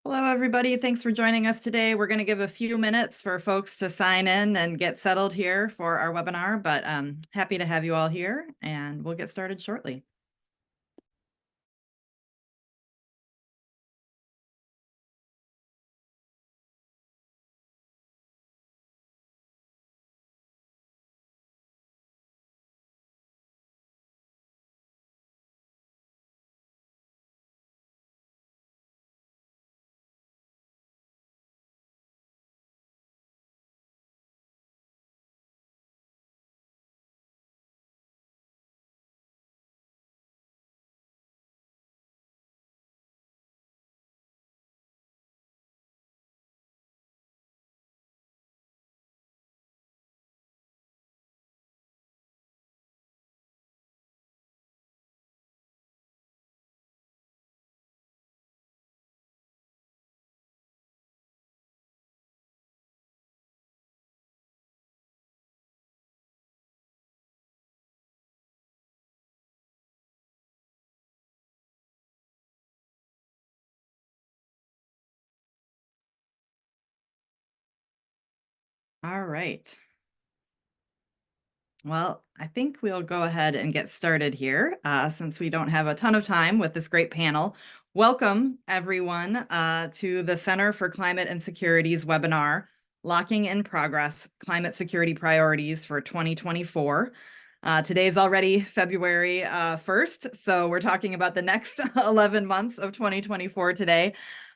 Hello, everybody. Thanks for joining us today. We're going to give a few minutes for folks to sign in and get settled here for our webinar, but happy to have you all here, and we'll get started shortly. All right. Well, I think we'll go ahead and get started here since we don't have a ton of time with this great panel. Welcome, everyone, to the Center for Climate and Security's webinar, Locking in Progress, Climate Security Priorities for 2024. Today's already February 1st, so we're talking about the next 11 months of 2024 today,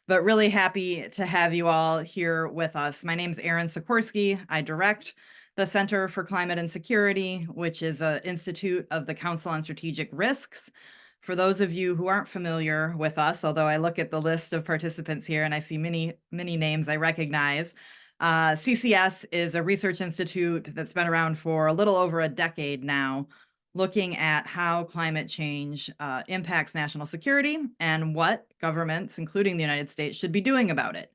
but really happy to have you all here with us. My name's Erin Sikorsky. I direct the Center for Climate and Security, which is an institute of the Council on Strategic Risks. For those of you who aren't familiar with us, although I look at the list of participants here and I see many names I recognize, CCS is a research institute that's been around for a little over a decade now, looking at how climate change impacts national security and what governments, including the United States, should be doing about it.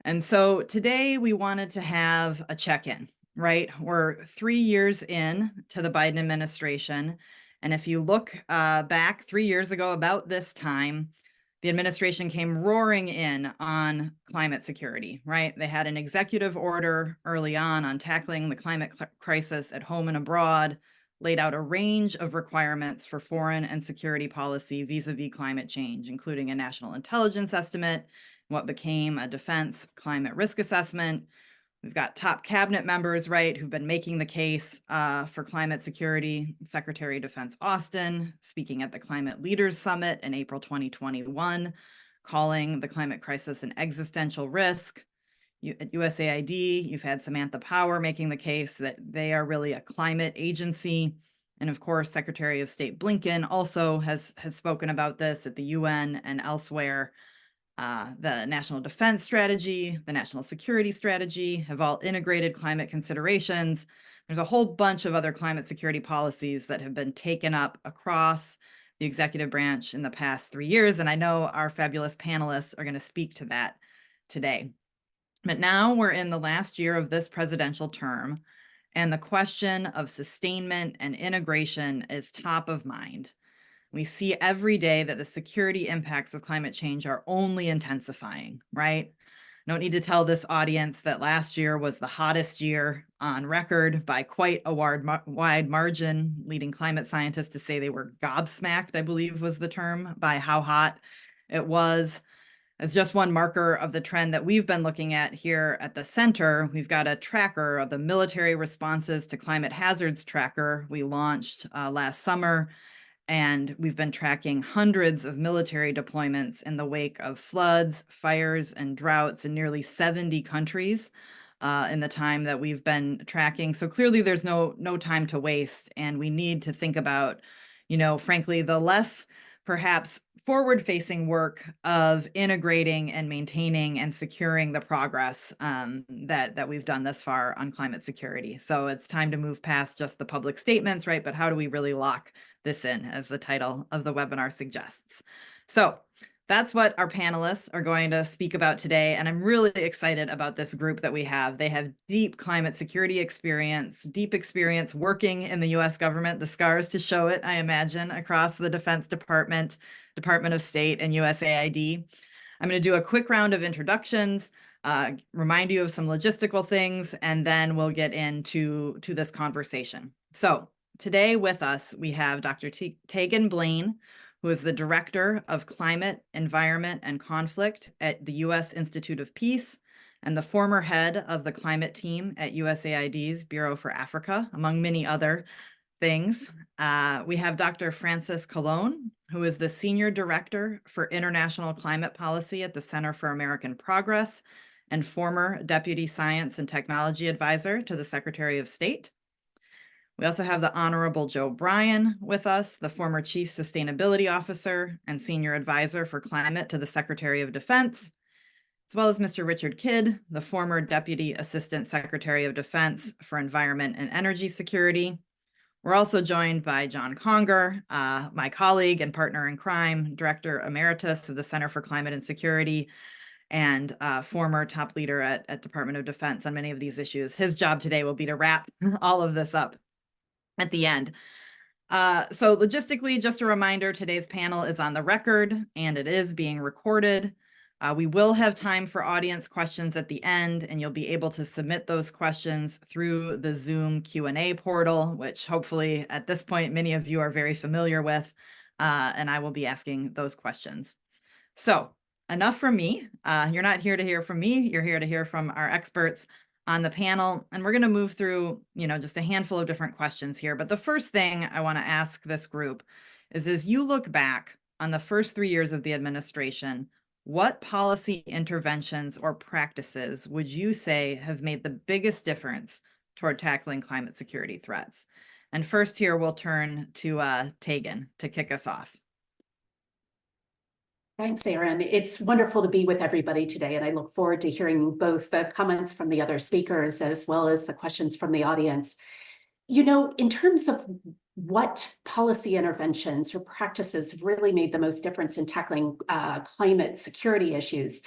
And so today we wanted to have a check-in, right? We're 3 years in to the Biden administration. And if you look back 3 years ago, about this time, the administration came roaring in on climate security, right? They had an executive order early on tackling the climate crisis at home and abroad, laid out a range of requirements for foreign and security policy vis-a-vis climate change, including a national intelligence estimate, what became a defense climate risk assessment. We've got top cabinet members, right, who've been making the case for climate security. Secretary of Defense Austin speaking at the Climate Leaders Summit in April 2021, calling the climate crisis an existential risk. At USAID, you've had Samantha Power making the case that they are really a climate agency. And of course, Secretary of State Blinken also has spoken about this at the UN and elsewhere. The National Defense Strategy, the National Security Strategy have all integrated climate considerations. There's a whole bunch of other climate security policies that have been taken up across the executive branch in the past 3 years, and I know our fabulous panelists are going to speak to that today. But now we're in the last year of this presidential term, and the question of sustainment and integration is top of mind. We see every day that the security impacts of climate change are only intensifying, right? Don't need to tell this audience that last year was the hottest year on record by quite a wide margin, leading climate scientists to say they were gobsmacked, I believe was the term, by how hot it was. As just one marker of the trend that we've been looking at here at the center, we've got a tracker of the Military Responses to Climate Hazards tracker we launched last summer. And we've been tracking hundreds of military deployments in the wake of floods, fires, and droughts in nearly 70 countries in the time that we've been tracking. So clearly there's no time to waste. And we need to think about, frankly, the less perhaps forward-facing work of integrating and maintaining and securing the progress that we've done thus far on climate security. So it's time to move past just the public statements, right? But how do we really lock this in, as the title of the webinar suggests? So that's what our panelists are going to speak about today. And I'm really excited about this group that we have. They have deep climate security experience, deep experience working in the US government, the scars to show it, I imagine, across the Defense Department, Department of State, and USAID. I'm going to do a quick round of introductions, remind you of some logistical things, and then we'll get into this conversation. So today with us, we have Dr. Tegan Blaine, who is the Director of Climate, Environment, and Conflict at the U.S. Institute of Peace and the former head of the climate team at USAID's Bureau for Africa, among many other things. We have Dr. Frances Colon, who is the Senior Director for International Climate Policy at the Center for American Progress and former Deputy Science and Technology Advisor to the Secretary of State. We also have the Honorable Joe Bryan with us, the former Chief Sustainability Officer and Senior Advisor for Climate to the Secretary of Defense, as well as Mr. Richard Kidd, the former Deputy Assistant Secretary of Defense for Environment and Energy Security. We're also joined by John Conger, my colleague and partner in crime, Director Emeritus of the Center for Climate and Security, and former top leader at Department of Defense on many of these issues. His job today will be to wrap all of this up at the end. So logistically, just a reminder, today's panel is on the record and it is being recorded. We will have time for audience questions at the end, and you'll be able to submit those questions through the Zoom Q&A portal, which hopefully at this point, many of you are very familiar with, and I will be asking those questions. So enough from me. You're not here to hear from me. You're here to hear from our experts on the panel, and we're going to move through, just a handful of different questions here. But the first thing I want to ask this group is, as you look back on the first 3 years of the administration, what policy interventions or practices would you say have made the biggest difference toward tackling climate security threats? And first here, we'll turn to Tegan to kick us off. Thanks, Erin. It's wonderful to be with everybody today, and I look forward to hearing both the comments from the other speakers as well as the questions from the audience. In terms of what policy interventions or practices have really made the most difference in tackling climate security issues,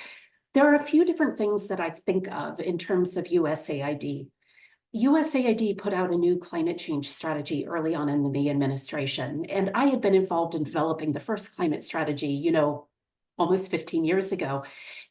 there are a few different things that I think of in terms of USAID. USAID put out a new climate change strategy early on in the administration, and I had been involved in developing the first climate strategy, almost 15 years ago,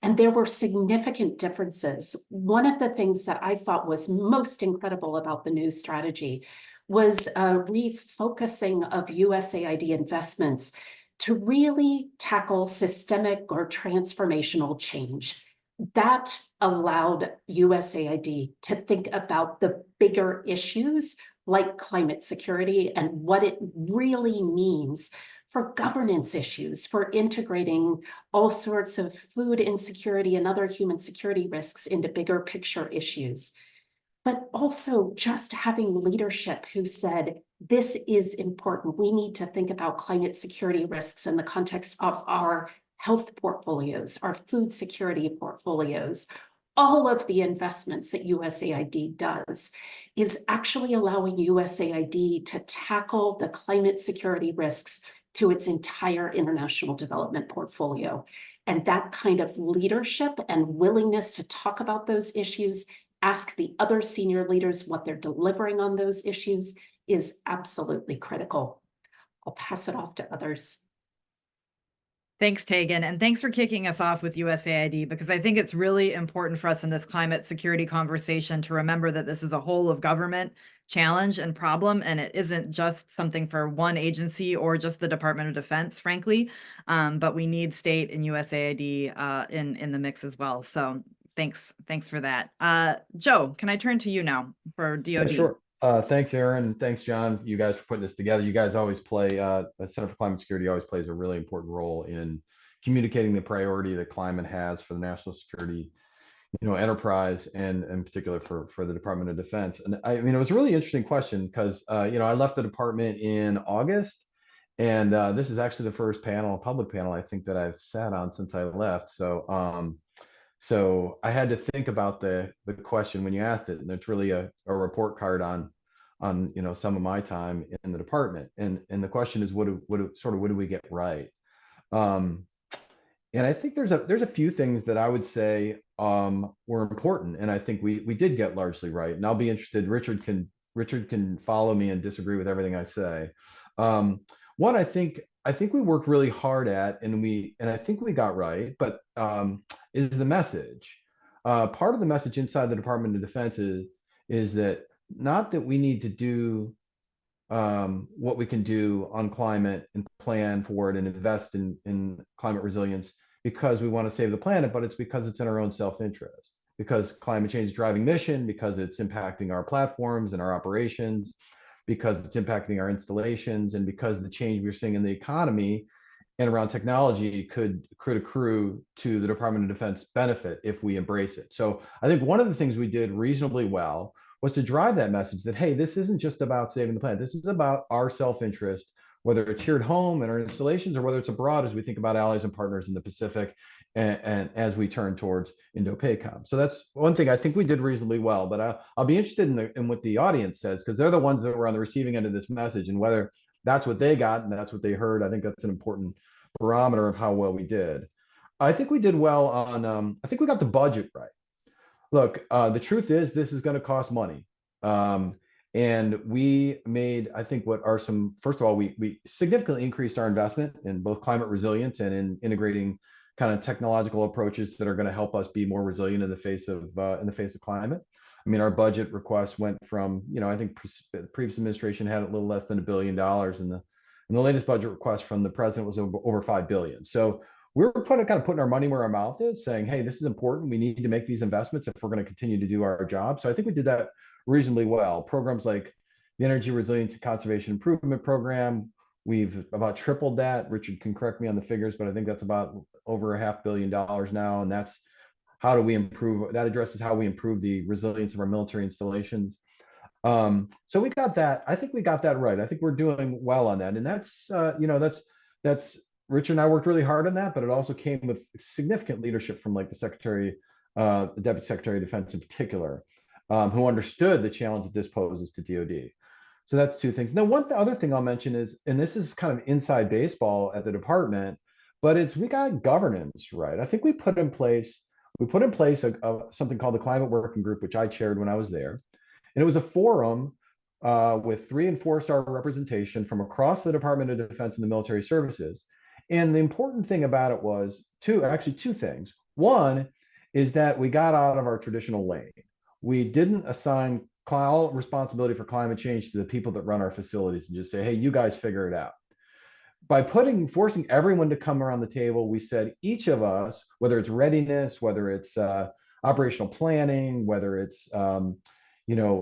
and there were significant differences. One of the things that I thought was most incredible about the new strategy was a refocusing of USAID investments to really tackle systemic or transformational change. That allowed USAID to think about the bigger issues like climate security and what it really means for governance issues, for integrating all sorts of food insecurity and other human security risks into bigger picture issues. But also just having leadership who said, this is important. We need to think about climate security risks in the context of our health portfolios, our food security portfolios. All of the investments that USAID does is actually allowing USAID to tackle the climate security risks to its entire international development portfolio. And that kind of leadership and willingness to talk about those issues, ask the other senior leaders what they're delivering on those issues, is absolutely critical. I'll pass it off to others. Thanks, Tegan, and thanks for kicking us off with USAID, because I think it's really important for us in this climate security conversation to remember that this is a whole of government challenge and problem, and it isn't just something for one agency or just the Department of Defense, frankly, but we need state and USAID in the mix as well. So thanks for that. Joe, can I turn to you now for DoD? Yeah, sure. Thanks, Erin. Thanks, John. You guys for putting this together. You guys always play, the Center for Climate Security always plays a really important role in communicating the priority that climate has for the national security, enterprise, and in particular for the Department of Defense. And it was a really interesting question because, I left the department in August, and this is actually the first public panel, I think, that I've sat on since I left. So I had to think about the question when you asked it, and it's really a report card on some of my time in the department. And the question is, what do we get right? And I think there's a few things that I would say were important, and I think we did get largely right. And I'll be interested. Richard can follow me and disagree with everything I say. One, I think we worked really hard at, and I think we got right, but is the message. Part of the message inside the Department of Defense is that not that we need to do what we can do on climate and plan for it and invest in climate resilience because we want to save the planet, but it's because it's in our own self-interest, because climate change is driving mission, because it's impacting our platforms and our operations, because it's impacting our installations, and because the change we're seeing in the economy and around technology could accrue to the Department of Defense benefit if we embrace it. So I think one of the things we did reasonably well was to drive that message that, hey, this isn't just about saving the planet. This is about our self-interest, whether it's here at home in our installations or whether it's abroad as we think about allies and partners in the Pacific and as we turn towards Indo-PACOM. So that's one thing I think we did reasonably well, but I'll be interested in what the audience says, because they're the ones that were on the receiving end of this message, and whether that's what they got and that's what they heard. I think that's an important barometer of how well we did. I think we did well on, I think we got the budget right. Look, the truth is this is going to cost money. And we made, I think, what are some, first of all, we significantly increased our investment in both climate resilience and in integrating kind of technological approaches that are going to help us be more resilient in the face of climate. I mean, our budget request went from, I think the previous administration had a little less than $1 billion, and the latest budget request from the president was over $5 billion. So we're kind of putting our money where our mouth is, saying, hey, this is important. We need to make these investments if we're going to continue to do our job. So I think we did that reasonably well. Programs like the Energy Resilience and Conservation Improvement Program, we've about tripled that. Richard can correct me on the figures, but I think that's about over $500 million now. And that's how do we improve, that addresses how we improve the resilience of our military installations. So we got that. I think we got that right. I think we're doing well on that. And that's, that's Richard and I worked really hard on that, but it also came with significant leadership from like the Deputy Secretary of Defense in particular, who understood the challenge that this poses to DoD. So that's two things. Now, other thing I'll mention is, and this is kind of inside baseball at the department, but we got governance right. I think we put in place something called the Climate Working Group, which I chaired when I was there. And it was a forum with 3- and 4-star representation from across the Department of Defense and the military services. And the important thing about it was two things. One is that we got out of our traditional lane. We didn't assign all responsibility for climate change to the people that run our facilities and just say, hey, you guys figure it out. By forcing everyone to come around the table, we said each of us, whether it's readiness, whether it's operational planning, whether it's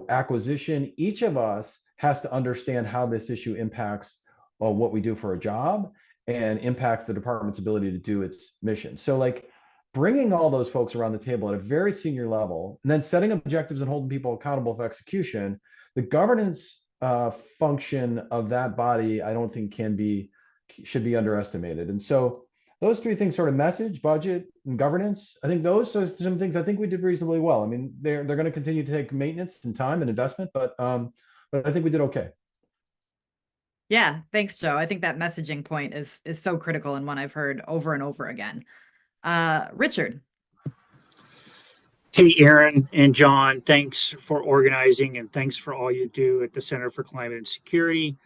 acquisition, each of us has to understand how this issue impacts what we do for a job and impacts the department's ability to do its mission. So like bringing all those folks around the table at a very senior level, and then setting objectives and holding people accountable for execution, the governance function of that body, I don't think should be underestimated. And so those three things, sort of message, budget, and governance, I think those are some things I think we did reasonably well. I mean, they're going to continue to take maintenance and time and investment, but I think we did okay. Yeah, thanks, Joe. I think that messaging point is so critical and one I've heard over and over again. Richard. Hey, Aaron and John, thanks for organizing and thanks for all you do at the Center for Climate and Security.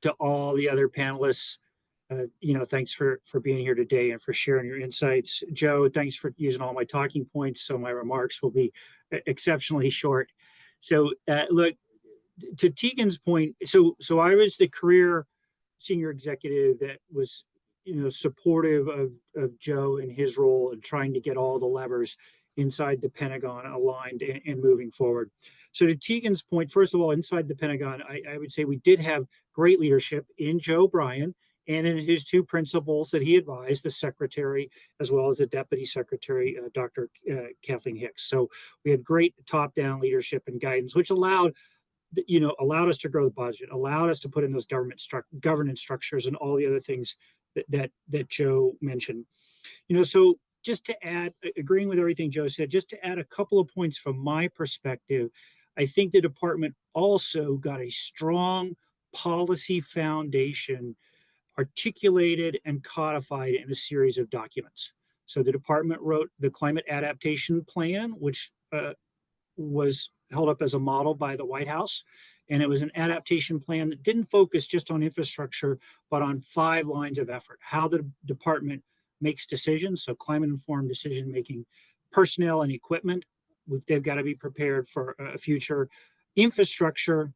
To all the other panelists, thanks for being here today and for sharing your insights. Joe, thanks for using all my talking points, so my remarks will be exceptionally short. So look, to Tegan's point, so I was the career senior executive that was supportive of Joe and his role in trying to get all the levers inside the Pentagon aligned and moving forward. So to Tegan's point, first of all, inside the Pentagon, I would say we did have great leadership in Joe Bryan and in his two principals that he advised, the secretary, as well as the deputy secretary, Dr. Kathleen Hicks. So we had great top-down leadership and guidance, which allowed us to grow the budget, allowed us to put in those governance structures and all the other things that Joe mentioned. So just to add, agreeing with everything Joe said, just to add a couple of points from my perspective, I think the department also got a strong policy foundation articulated and codified in a series of documents. So the department wrote the Climate Adaptation Plan, which was held up as a model by the White House. And it was an adaptation plan that didn't focus just on infrastructure, but on 5 lines of effort: how the department makes decisions, so climate-informed decision-making, personnel and equipment, they've got to be prepared for a future, infrastructure,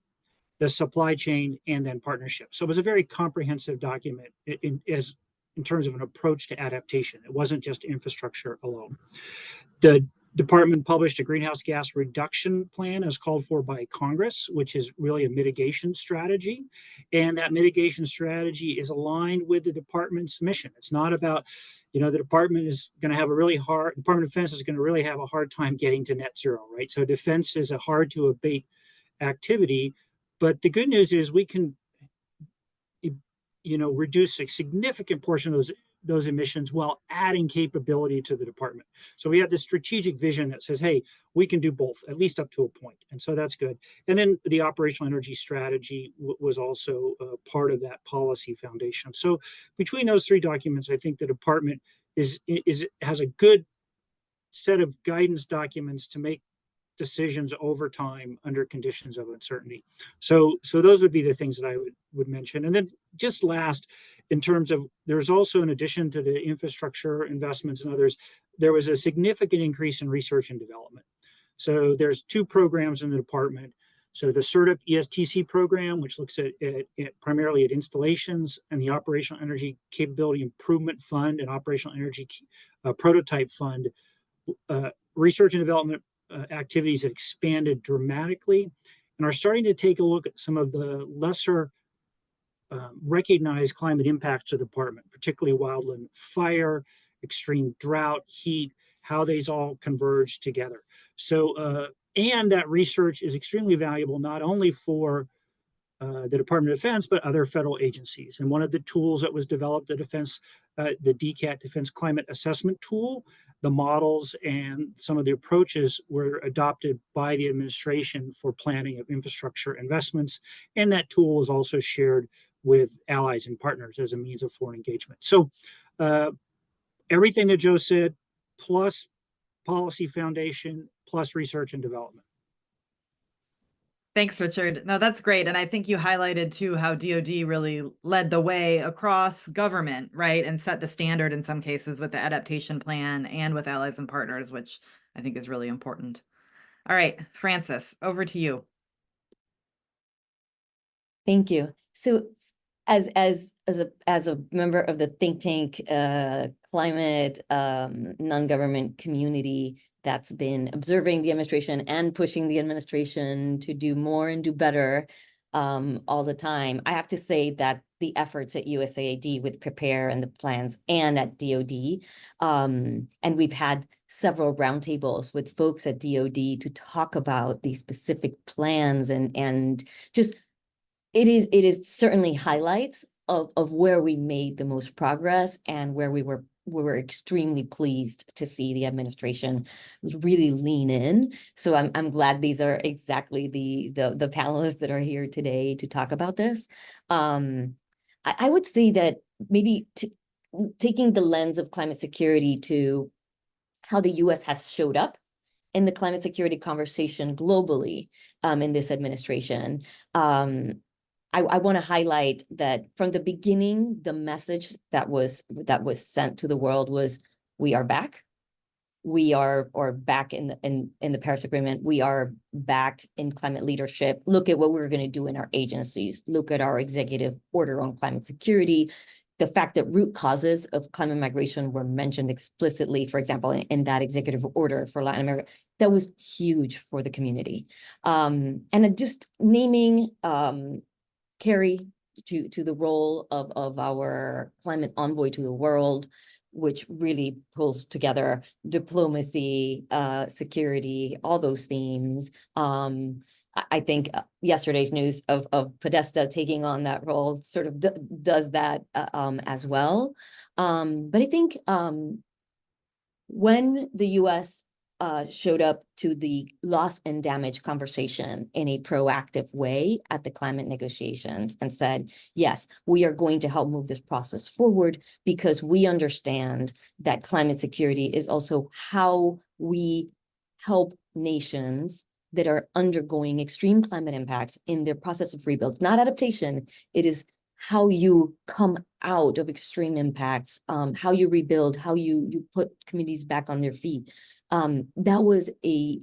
the supply chain, and then partnership. So it was a very comprehensive document in terms of an approach to adaptation. It wasn't just infrastructure alone. The department published a greenhouse gas reduction plan as called for by Congress, which is really a mitigation strategy. And that mitigation strategy is aligned with the department's mission. It's not about, the department is going to have Department of Defense is going to really have a hard time getting to net zero, right? So defense is a hard to abate activity. But the good news is we can, reduce a significant portion of those emissions while adding capability to the department. So we have this strategic vision that says, hey, we can do both, at least up to a point. And so that's good. And then the operational energy strategy was also part of that policy foundation. So between those 3 documents, I think the department has a good set of guidance documents to make decisions over time under conditions of uncertainty. So those would be the things that I would mention. And then just last, in terms of, there's also, in addition to the infrastructure investments and others, there was a significant increase in research and development. So there's 2 programs in the department. So the CERTIP ESTC program, which looks at primarily at installations, and the Operational Energy Capability Improvement Fund and Operational Energy Prototype Fund. Research and development activities have expanded dramatically and are starting to take a look at some of the lesser recognized climate impacts to the department, particularly wildland fire, extreme drought, heat, how these all converge together. So, and that research is extremely valuable, not only for the Department of Defense, but other federal agencies. And one of the tools that was developed, the DCAT Defense Climate Assessment Tool, the models and some of the approaches were adopted by the administration for planning of infrastructure investments. And that tool is also shared with allies and partners as a means of foreign engagement. So everything that Joe said, plus policy foundation, plus research and development. Thanks, Richard. No, that's great. And I think you highlighted too how DoD really led the way across government, right? And set the standard in some cases with the adaptation plan and with allies and partners, which I think is really important. All right, Frances, over to you. Thank you. So as a member of the think tank climate non-government community that's been observing the administration and pushing the administration to do more and do better all the time, I have to say that the efforts at USAID with Prepare and the plans and at DoD, and we've had several roundtables with folks at DoD to talk about these specific plans and just it is certainly highlights of where we made the most progress and where we were extremely pleased to see the administration really lean in. So I'm glad these are exactly the panelists that are here today to talk about this. I would say that maybe taking the lens of climate security to how the US has showed up in the climate security conversation globally in this administration. I want to highlight that from the beginning, the message that was sent to the world was, we are back. We are back in the Paris Agreement. We are back in climate leadership. Look at what we're going to do in our agencies. Look at our executive order on climate security. The fact that root causes of climate migration were mentioned explicitly, for example, in that executive order for Latin America, that was huge for the community. And just naming Carrie to the role of our climate envoy to the world, which really pulls together diplomacy, security, all those themes. I think yesterday's news of Podesta taking on that role sort of does that as well. But I think when the US showed up to the loss and damage conversation in a proactive way at the climate negotiations and said, yes, we are going to help move this process forward because we understand that climate security is also how we help nations that are undergoing extreme climate impacts in their process of rebuild. Not adaptation, it is how you come out of extreme impacts, how you rebuild, how you put communities back on their feet. That was a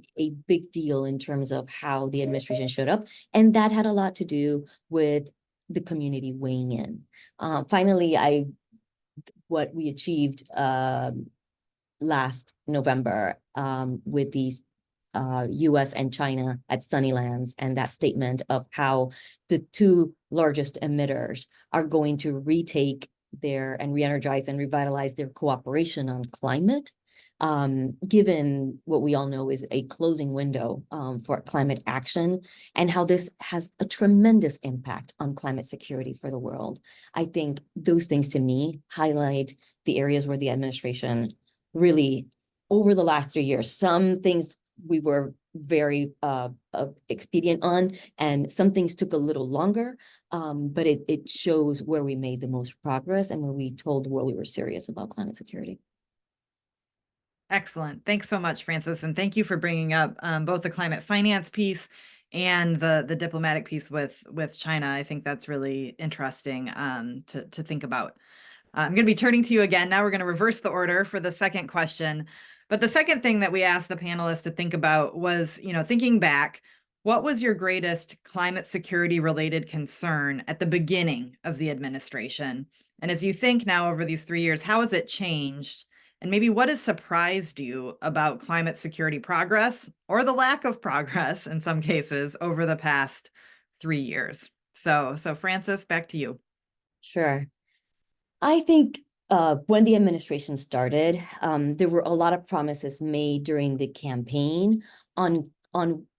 big deal in terms of how the administration showed up. And that had a lot to do with the community weighing in. Finally, what we achieved last November with these US and China at Sunnylands, and that statement of how the two largest emitters are going to retake and re-energize and revitalize their cooperation on climate, given what we all know is a closing window for climate action, and how this has a tremendous impact on climate security for the world. I think those things to me highlight the areas where the administration really, over the last 3 years, some things we were very expedient on, and some things took a little longer, but it shows where we made the most progress and where we told the world we were serious about climate security. Excellent. Thanks so much, Frances. And thank you for bringing up both the climate finance piece and the diplomatic piece with China. I think that's really interesting to think about. I'm going to be turning to you again. Now we're going to reverse the order for the second question. But the second thing that we asked the panelists to think about was, thinking back, what was your greatest climate security related concern at the beginning of the administration? And as you think now over these 3 years, how has it changed? And maybe what has surprised you about climate security progress, or the lack of progress in some cases, over the past 3 years? So Frances, back to you. Sure. I think when the administration started, there were a lot of promises made during the campaign on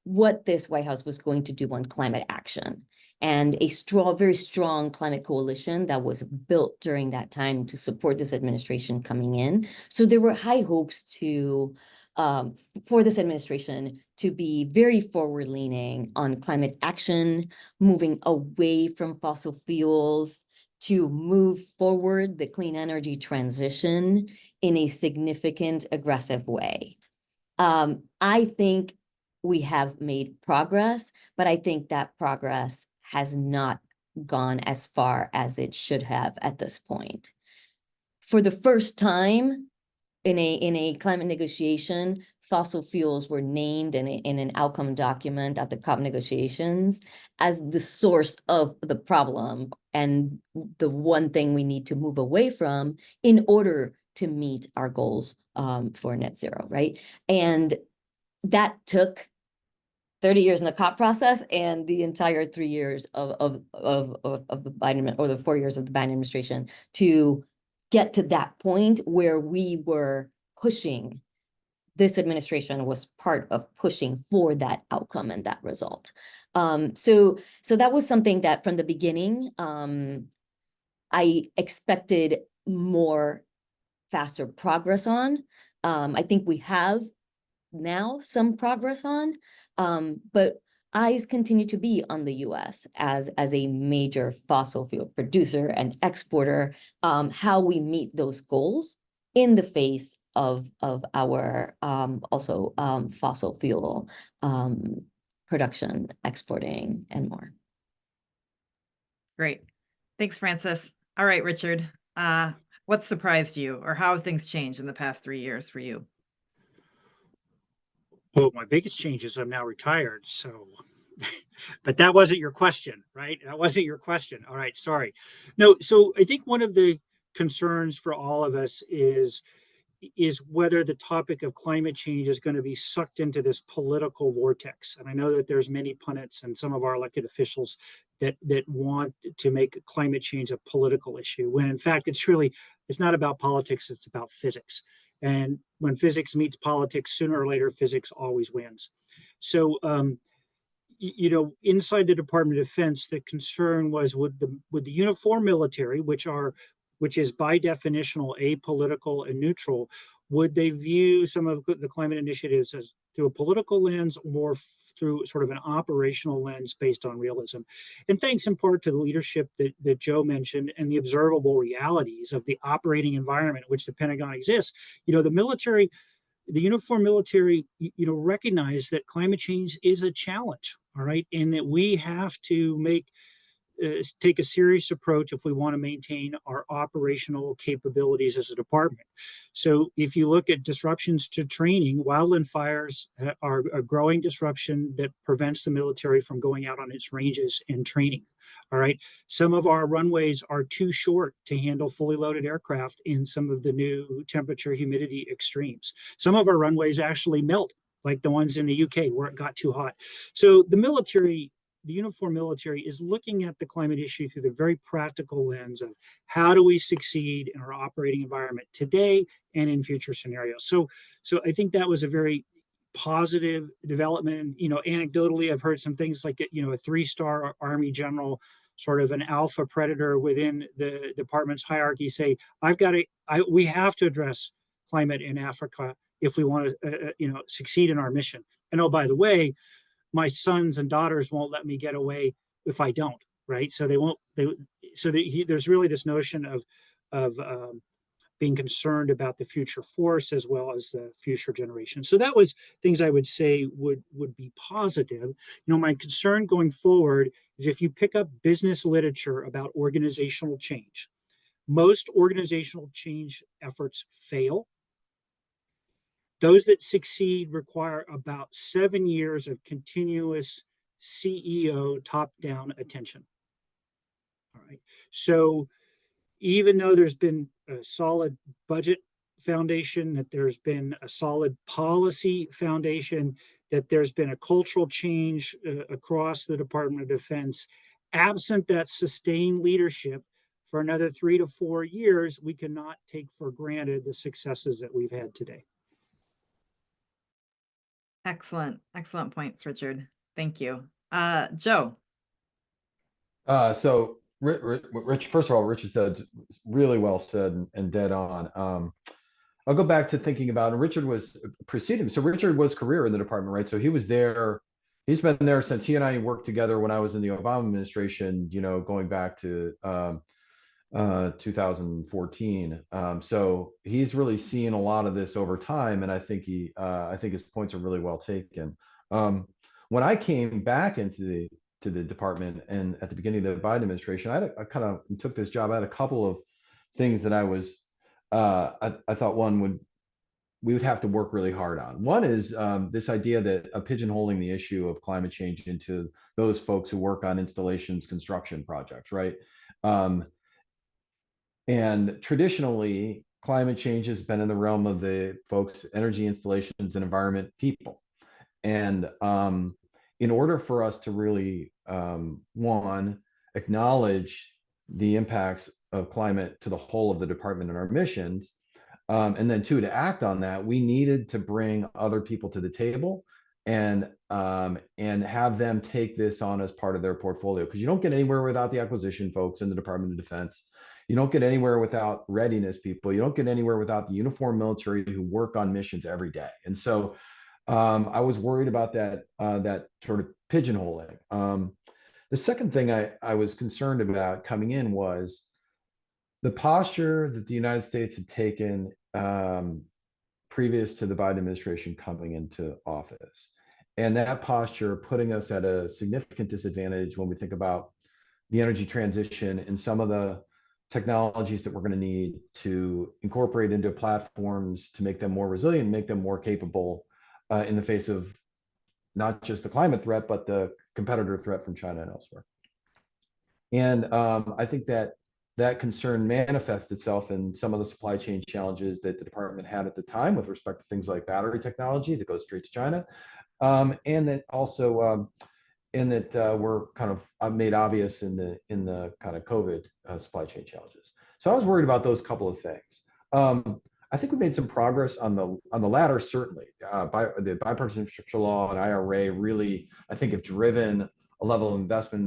what this White House was going to do on climate action, and a very strong climate coalition that was built during that time to support this administration coming in. So there were high hopes for this administration to be very forward-leaning on climate action, moving away from fossil fuels, to move forward the clean energy transition in a significant, aggressive way. I think we have made progress, but I think that progress has not gone as far as it should have at this point. For the first time in a climate negotiation, fossil fuels were named in an outcome document at the COP negotiations as the source of the problem and the one thing we need to move away from in order to meet our goals for net zero, right? And that took 30 years in the COP process and the entire 3 years of the Biden, or the 4 years of the Biden administration, to get to that point where we were pushing. This administration was part of pushing for that outcome and that result. So that was something that from the beginning, I expected more faster progress on. I think we have now some progress on, but eyes continue to be on the US as a major fossil fuel producer and exporter, how we meet those goals in the face of our also fossil fuel production, exporting, and more. Great. Thanks, Frances. All right, Richard, what surprised you, or how have things changed in the past 3 years for you? Well, my biggest change is I'm now retired. So, but that wasn't your question, right? That wasn't your question. All right, sorry. No, so I think one of the concerns for all of us is whether the topic of climate change is going to be sucked into this political vortex. And I know that there's many pundits and some of our elected officials that want to make climate change a political issue, when in fact it's not about politics, it's about physics. And when physics meets politics, sooner or later, physics always wins. So, inside the Department of Defense, the concern was would the uniform military, which is by definition apolitical and neutral, would they view some of the climate initiatives as through a political lens or through sort of an operational lens based on realism? And thanks in part to the leadership that Joe mentioned and the observable realities of the operating environment in which the Pentagon exists. The military the uniform military, recognize that climate change is a challenge, all right, and that we have to take a serious approach if we want to maintain our operational capabilities as a department. So if you look at disruptions to training, wildland fires are a growing disruption that prevents the military from going out on its ranges and training. All right. Some of our runways are too short to handle fully loaded aircraft in some of the new temperature humidity extremes. Some of our runways actually melt, like the ones in the UK where it got too hot. So the uniform military is looking at the climate issue through the very practical lens of how do we succeed in our operating environment today and in future scenarios. So I think that was a very positive development. Anecdotally, I've heard some things like, a 3-star Army general, sort of an alpha predator within the department's hierarchy, say, we have to address climate in Africa if we want to, succeed in our mission. And oh, by the way, my sons and daughters won't let me get away if I don't, right? So there's really this notion of being concerned about the future force as well as the future generation. So that was things I would say would be positive. My concern going forward is if you pick up business literature about organizational change, most organizational change efforts fail. Those that succeed require about 7 years of continuous CEO top-down attention. All right. So even though there's been a solid budget foundation, that there's been a solid policy foundation, that there's been a cultural change across the Department of Defense, absent that sustained leadership for another 3 to 4 years, we cannot take for granted the successes that we've had today. Excellent points, Richard. Thank you. Joe. So Rich, first of all, Richard said really well said and dead on. I'll go back to thinking about, and Richard was preceding. So Richard was career in the department, right? So he was there. He's been there since he and I worked together when I was in the Obama administration, going back to 2014. So he's really seen a lot of this over time, and I think his points are really well taken. When I came back into the department and at the beginning of the Biden administration, I kind of took this job. I had a couple of things that I was I thought we would have to work really hard on. One is this idea that pigeonholing the issue of climate change into those folks who work on installations, construction projects, right? And traditionally, climate change has been in the realm of the folks, energy installations and environment people. And in order for us to really, one, acknowledge the impacts of climate to the whole of the department and our missions, and then two, to act on that, we needed to bring other people to the table and have them take this on as part of their portfolio. Because you don't get anywhere without the acquisition folks in the Department of Defense. You don't get anywhere without readiness people. You don't get anywhere without the uniformed military who work on missions every day. And so I was worried about that sort of pigeonholing. The second thing I was concerned about coming in was the posture that the United States had taken previous to the Biden administration coming into office. And that posture putting us at a significant disadvantage when we think about the energy transition and some of the technologies that we're going to need to incorporate into platforms to make them more resilient, make them more capable in the face of not just the climate threat, but the competitor threat from China and elsewhere. And I think that concern manifests itself in some of the supply chain challenges that the department had at the time with respect to things like battery technology that goes straight to China, and that also were kind of made obvious in the kind of COVID supply chain challenges. So I was worried about those couple of things. I think we made some progress on the latter, certainly. The bipartisan infrastructure law and IRA really, I think, have driven a level of investment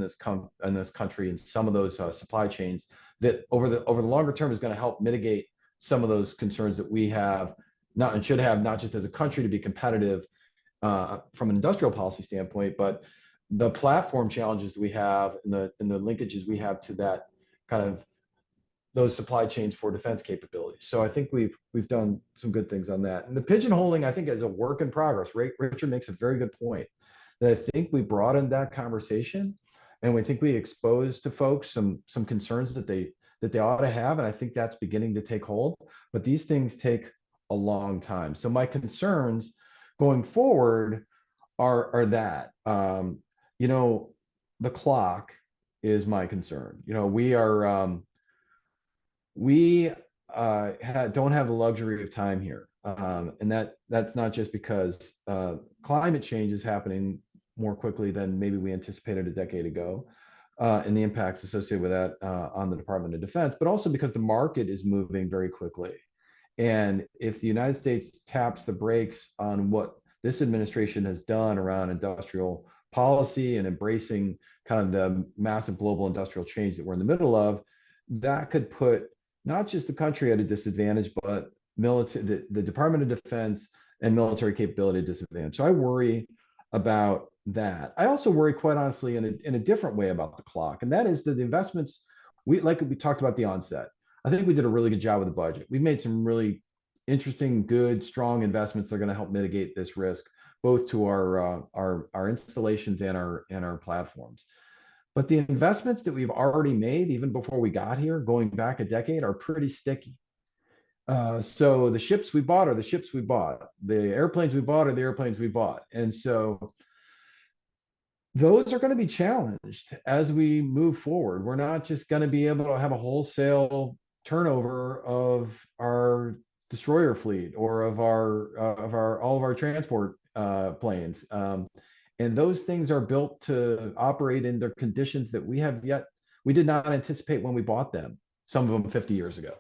in this country and some of those supply chains that over the longer term is going to help mitigate some of those concerns that we have and should have, not just as a country to be competitive from an industrial policy standpoint, but the platform challenges we have and the linkages we have to that kind of those supply chains for defense capabilities. So I think we've done some good things on that. And the pigeonholing, I think, is a work in progress. Richard makes a very good point that I think we broadened that conversation, and we think we exposed to folks some concerns that they ought to have, and I think that's beginning to take hold. But these things take a long time. So my concerns going forward are that you know, the clock is my concern. You know, we don't have the luxury of time here, and that's not just because climate change is happening more quickly than maybe we anticipated a decade ago, and the impacts associated with that on the Department of Defense, but also because the market is moving very quickly. And if the United States taps the brakes on what this administration has done around industrial policy and embracing kind of the massive global industrial change that we're in the middle of, that could put not just the country at a disadvantage, but the Department of Defense and military capability at disadvantage. So I worry about that. I also worry, quite honestly, in a different way about the clock, and that is that the investments we talked about at the onset. I think we did a really good job with the budget. We've made some really interesting, good, strong investments that are going to help mitigate this risk, both to our installations and our platforms. But the investments that we've already made, even before we got here, going back a decade, are pretty sticky. So the ships we bought are the ships we bought. The airplanes we bought are the airplanes we bought. And so those are going to be challenged as we move forward. We're not just going to be able to have a wholesale turnover of our destroyer fleet or of all of our transport planes. And those things are built to operate in their conditions that we did not anticipate when we bought them, some of them 50 years ago.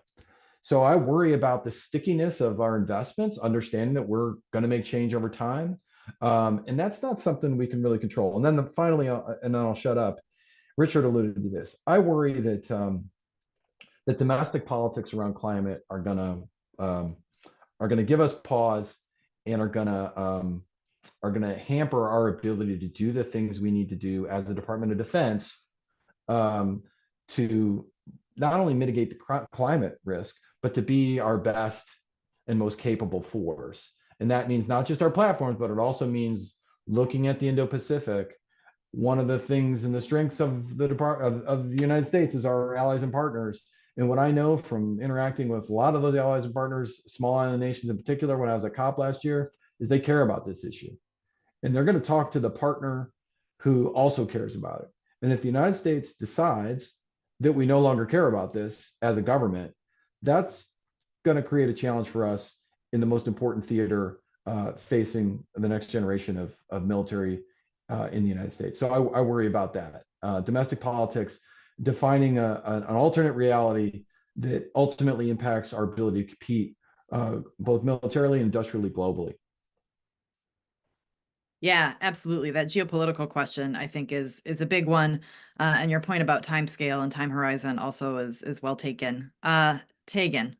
So I worry about the stickiness of our investments, understanding that we're going to make change over time. And that's not something we can really control. And then finally, and then I'll shut up. Richard alluded to this. I worry that that domestic politics around climate are gonna give us pause and are gonna hamper our ability to do the things we need to do as the Department of Defense to not only mitigate the climate risk, but to be our best and most capable force. And that means not just our platforms, but it also means looking at the Indo-Pacific. One of the things and the strengths of the United States is our allies and partners. And what I know from interacting with a lot of those allies and partners, small island nations in particular, when I was at COP last year, is they care about this issue. And they're going to talk to the partner who also cares about it. And if the United States decides that we no longer care about this as a government, that's going to create a challenge for us in the most important theater facing the next generation of military in the United States. So I worry about that. Domestic politics defining an alternate reality that ultimately impacts our ability to compete both militarily and industrially globally. Yeah, absolutely. That geopolitical question, I think, is a big one. And your point about time scale and time horizon also is well taken. Tegan.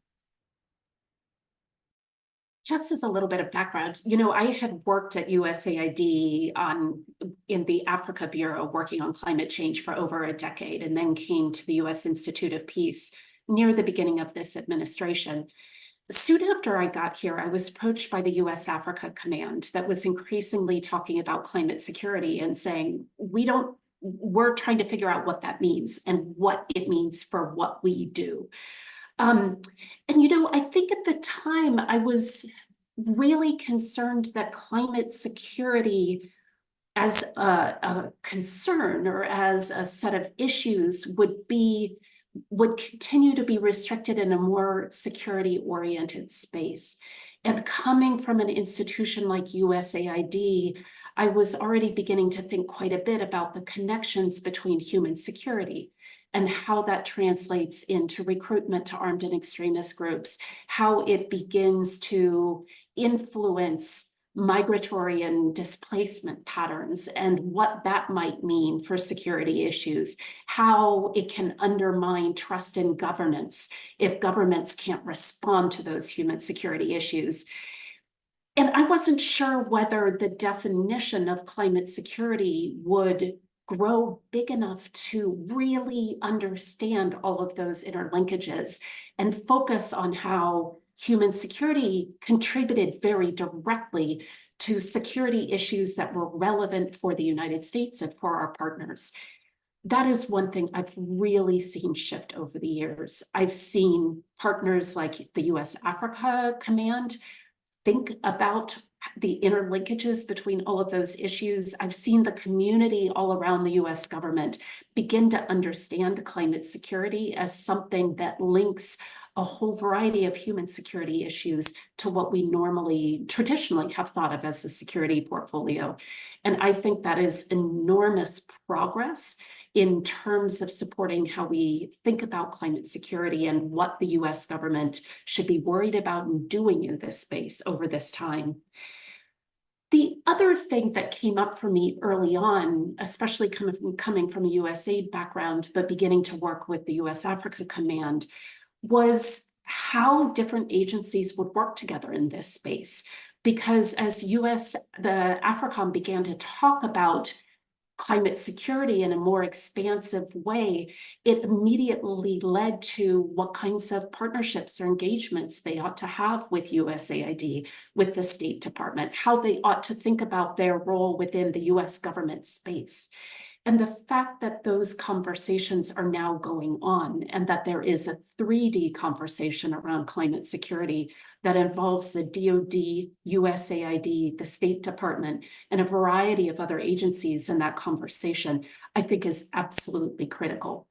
Just as a little bit of background, you know, I had worked at USAID in the Africa Bureau working on climate change for over a decade, and then came to the US Institute of Peace near the beginning of this administration. Soon after I got here, I was approached by the US Africa Command that was increasingly talking about climate security and saying, we're trying to figure out what that means and what it means for what we do. And, you know, I think at the time I was really concerned that climate security as a concern or as a set of issues would continue to be restricted in a more security-oriented space. And coming from an institution like USAID, I was already beginning to think quite a bit about the connections between human security and how that translates into recruitment to armed and extremist groups, how it begins to influence migratory and displacement patterns and what that might mean for security issues, how it can undermine trust in governance if governments can't respond to those human security issues. And I wasn't sure whether the definition of climate security would grow big enough to really understand all of those interlinkages and focus on how human security contributed very directly to security issues that were relevant for the United States and for our partners. That is one thing I've really seen shift over the years. I've seen partners like the US Africa Command think about the interlinkages between all of those issues. I've seen the community all around the US government begin to understand climate security as something that links a whole variety of human security issues to what we normally, traditionally have thought of as a security portfolio. And I think that is enormous progress in terms of supporting how we think about climate security and what the US government should be worried about and doing in this space over this time. The other thing that came up for me early on, especially coming from a USAID background, but beginning to work with the US Africa Command, was how different agencies would work together in this space. Because as the AFRICOM began to talk about climate security in a more expansive way, it immediately led to what kinds of partnerships or engagements they ought to have with USAID, with the State Department, how they ought to think about their role within the US government space. And the fact that those conversations are now going on and that there is a 3D conversation around climate security that involves the DoD, USAID, the State Department, and a variety of other agencies in that conversation, I think is absolutely critical.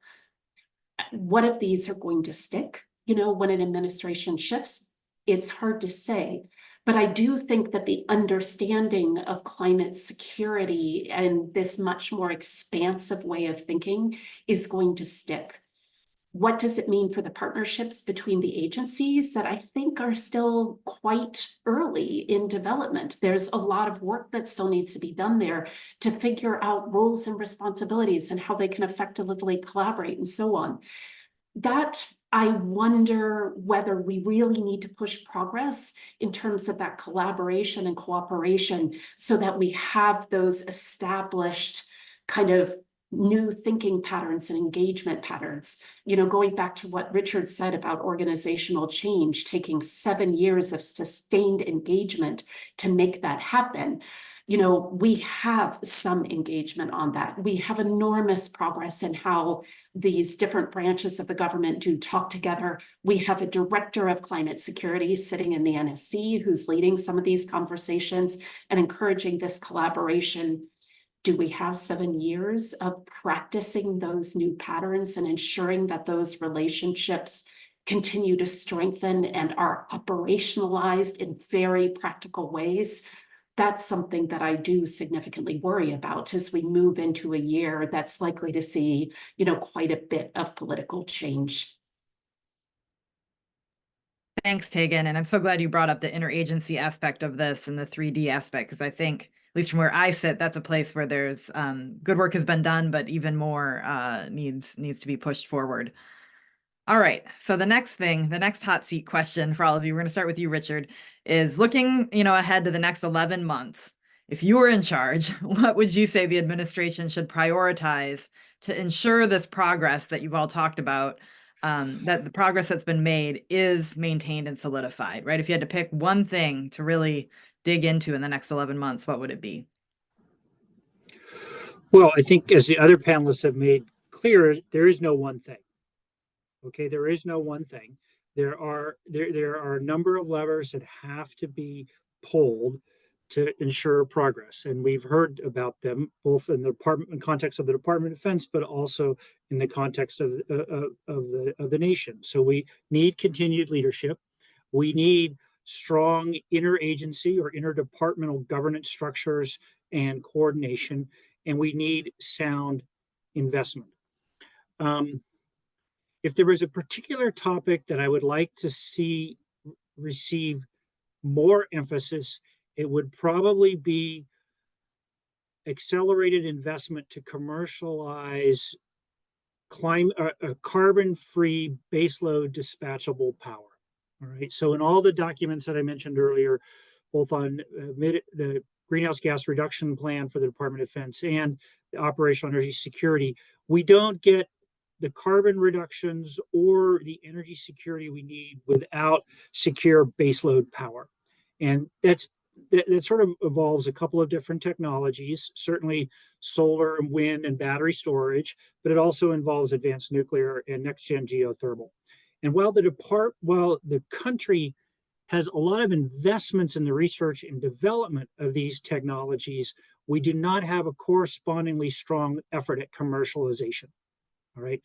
What if these are going to stick? You know, when an administration shifts, it's hard to say. But I do think that the understanding of climate security and this much more expansive way of thinking is going to stick. What does it mean for the partnerships between the agencies that I think are still quite early in development? There's a lot of work that still needs to be done there to figure out roles and responsibilities and how they can effectively collaborate and so on. That I wonder whether we really need to push progress in terms of that collaboration and cooperation so that we have those established kind of new thinking patterns and engagement patterns. You know, going back to what Richard said about organizational change, taking 7 years of sustained engagement to make that happen. You know, we have some engagement on that. We have enormous progress in how these different branches of the government do talk together. We have a director of climate security sitting in the NSC who's leading some of these conversations and encouraging this collaboration. Do we have 7 years of practicing those new patterns and ensuring that those relationships continue to strengthen and are operationalized in very practical ways? That's something that I do significantly worry about as we move into a year that's likely to see, you know, quite a bit of political change. Thanks, Tegan. And I'm so glad you brought up the interagency aspect of this and the 3D aspect, because I think, at least from where I sit, that's a place where there's good work has been done, but even more needs to be pushed forward. All right. So the next hot seat question for all of you, we're going to start with you, Richard, is looking, ahead to the next 11 months. If you were in charge, what would you say the administration should prioritize to ensure this progress that you've all talked about, that the progress that's been made is maintained and solidified, right? If you had to pick one thing to really dig into in the next 11 months, what would it be? Well, I think as the other panelists have made clear, there is no one thing. Okay, there is no one thing. There are a number of levers that have to be pulled to ensure progress, and we've heard about them both in the context of the Department of Defense, but also in the context of the nation. So we need continued leadership. We need strong interagency or interdepartmental governance structures and coordination, and we need sound investment. If there was a particular topic that I would like to see receive more emphasis, it would probably be accelerated investment to commercialize carbon-free baseload dispatchable power. All right. So in all the documents that I mentioned earlier, both on the greenhouse gas reduction plan for the Department of Defense and the operational energy security, we don't get the carbon reductions or the energy security we need without secure baseload power. And that sort of involves a couple of different technologies, certainly solar and wind and battery storage, but it also involves advanced nuclear and next-gen geothermal. And while the country has a lot of investments in the research and development of these technologies, we do not have a correspondingly strong effort at commercialization. All right.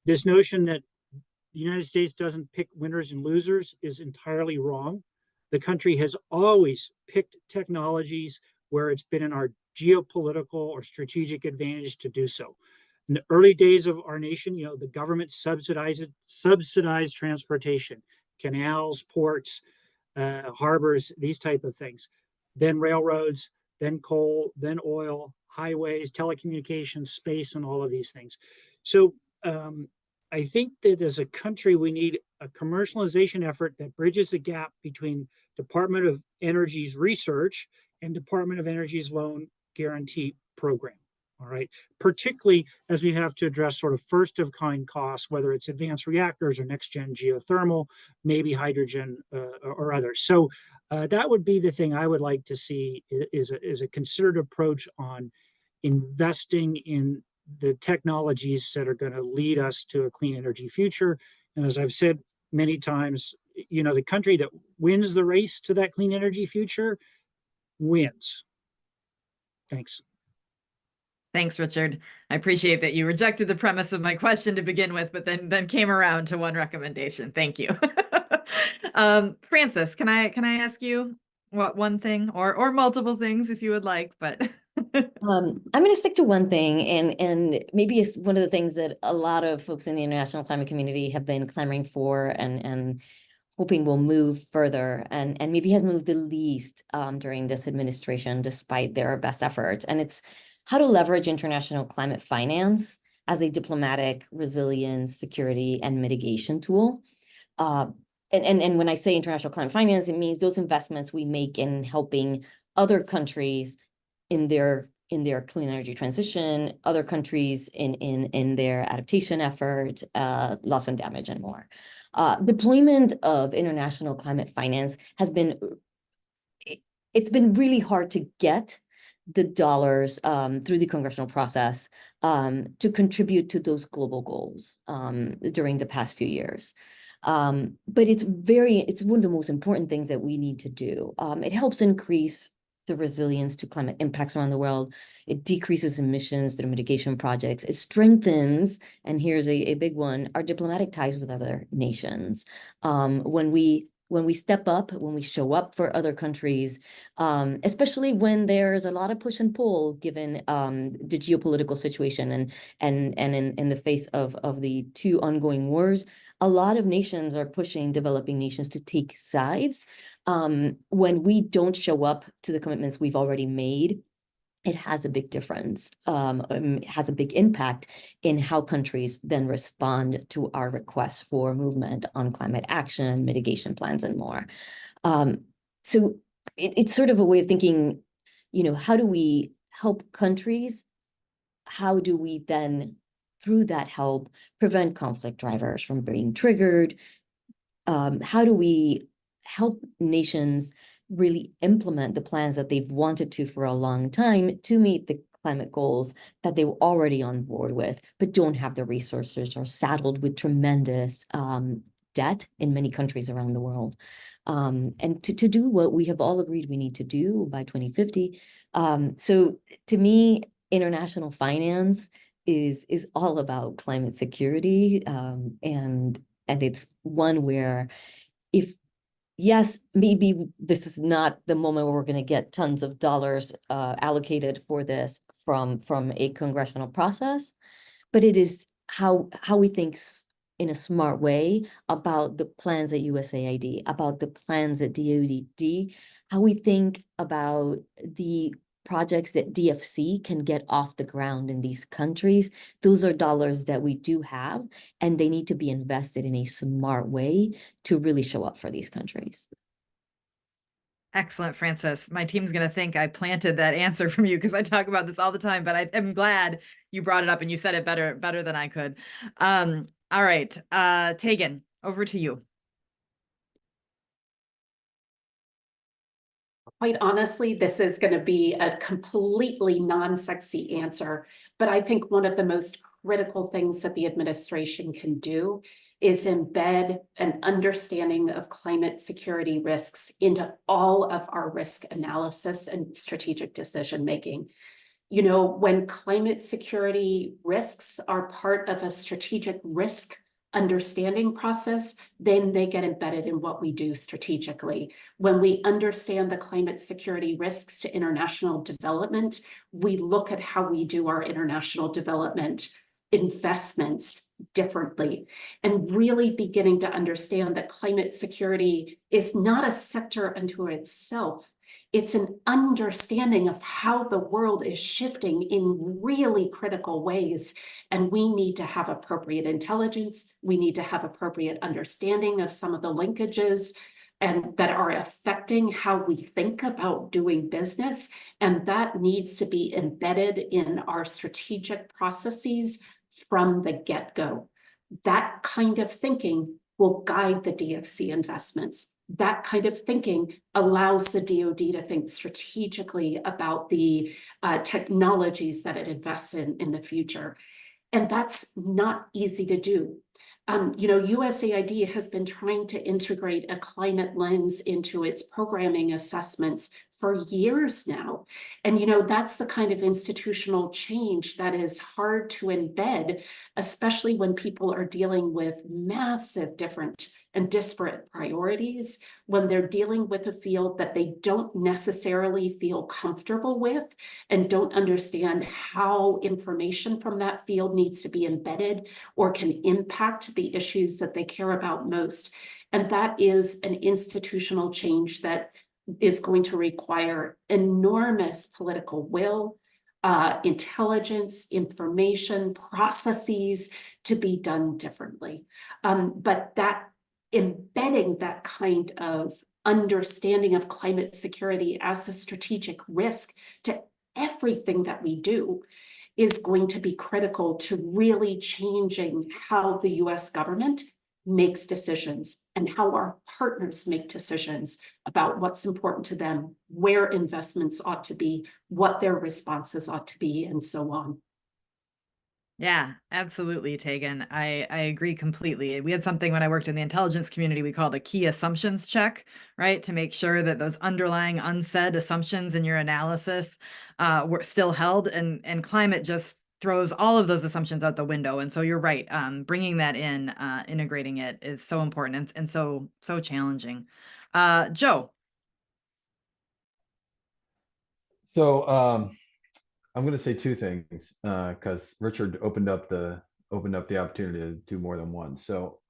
This notion that the United States doesn't pick winners and losers is entirely wrong. The country has always picked technologies where it's been in our geopolitical or strategic advantage to do so. In the early days of our nation, the government subsidized transportation, canals, ports, harbors, these type of things. Then railroads, then coal, then oil, highways, telecommunications, space, and all of these things. So I think that as a country, we need a commercialization effort that bridges the gap between Department of Energy's research and Department of Energy's loan guarantee program. All right, particularly as we have to address sort of first of kind costs, whether it's advanced reactors or next gen geothermal, maybe hydrogen or others. So that would be the thing I would like to see is a considered approach on investing in the technologies that are going to lead us to a clean energy future. And as I've said many times, the country that wins the race to that clean energy future wins. Thanks. Thanks, Richard. I appreciate that you rejected the premise of my question to begin with, but then came around to one recommendation. Thank you. Francis, can I ask you one thing or multiple things if you would like, but I'm going to stick to one thing, and maybe it's one of the things that a lot of folks in the international climate community have been clamoring for and hoping will move further, and maybe has moved the least during this administration, despite their best efforts. And it's how to leverage international climate finance as a diplomatic resilience, security, and mitigation tool. And when I say international climate finance, it means those investments we make in helping other countries in their clean energy transition, other countries in their adaptation effort, loss and damage, and more. Deployment of international climate finance has been, it's been really hard to get the dollars through the congressional process to contribute to those global goals during the past few years. But it's one of the most important things that we need to do. It helps increase the resilience to climate impacts around the world. It decreases emissions through mitigation projects. It strengthens, and here's a big one, our diplomatic ties with other nations. When we step up, when we show up for other countries, especially when there's a lot of push and pull given the geopolitical situation and in the face of the two ongoing wars, a lot of nations are pushing developing nations to take sides. When we don't show up to the commitments we've already made, it has a big difference, it has a big impact in how countries then respond to our requests for movement on climate action, mitigation plans, and more. So it's sort of a way of thinking, how do we help countries? How do we then, through that help, prevent conflict drivers from being triggered? How do we help nations really implement the plans that they've wanted to for a long time to meet the climate goals that they were already on board with, but don't have the resources or saddled with tremendous debt in many countries around the world? And to do what we have all agreed we need to do by 2050. So to me, international finance is all about climate security. And it's one where yes, maybe this is not the moment where we're going to get tons of dollars allocated for this from a congressional process, but it is how we think in a smart way about the plans at USAID, about the plans at DoD, how we think about the projects that DFC can get off the ground in these countries. Those are dollars that we do have, and they need to be invested in a smart way to really show up for these countries. Excellent, Francis. My team's going to think I planted that answer from you because I talk about this all the time, but I'm glad you brought it up and you said it better than I could. All right, Tegan, over to you. Quite honestly, this is going to be a completely non-sexy answer, but I think one of the most critical things that the administration can do is embed an understanding of climate security risks into all of our risk analysis and strategic decision making. You know, when climate security risks are part of a strategic risk understanding process, then they get embedded in what we do strategically. When we understand the climate security risks to international development, we look at how we do our international development investments differently, and really beginning to understand that climate security is not a sector unto itself. It's an understanding of how the world is shifting in really critical ways. And we need to have appropriate intelligence. We need to have appropriate understanding of some of the linkages and that are affecting how we think about doing business. And that needs to be embedded in our strategic processes from the get-go. That kind of thinking will guide the DFC investments. That kind of thinking allows the DoD to think strategically about the technologies that it invests in the future. And that's not easy to do. You know, USAID has been trying to integrate a climate lens into its programming assessments for years now. And, you know, that's the kind of institutional change that is hard to embed, especially when people are dealing with massive different and disparate priorities, when they're dealing with a field that they don't necessarily feel comfortable with and don't understand how information from that field needs to be embedded or can impact the issues that they care about most. And that is an institutional change that is going to require enormous political will, intelligence, information, processes to be done differently. But that embedding that kind of understanding of climate security as a strategic risk to everything that we do is going to be critical to really changing how the US government makes decisions and how our partners make decisions about what's important to them, where investments ought to be, what their responses ought to be, and so on. Yeah, absolutely, Tegan. I agree completely. We had something when I worked in the intelligence community we called a key assumptions check, right? To make sure that those underlying unsaid assumptions in your analysis were still held, and climate just throws all of those assumptions out the window. And so you're right. Bringing that in, integrating it is so important and so challenging. Joe. So I'm going to say two things because Richard opened up the opportunity to do more than one. So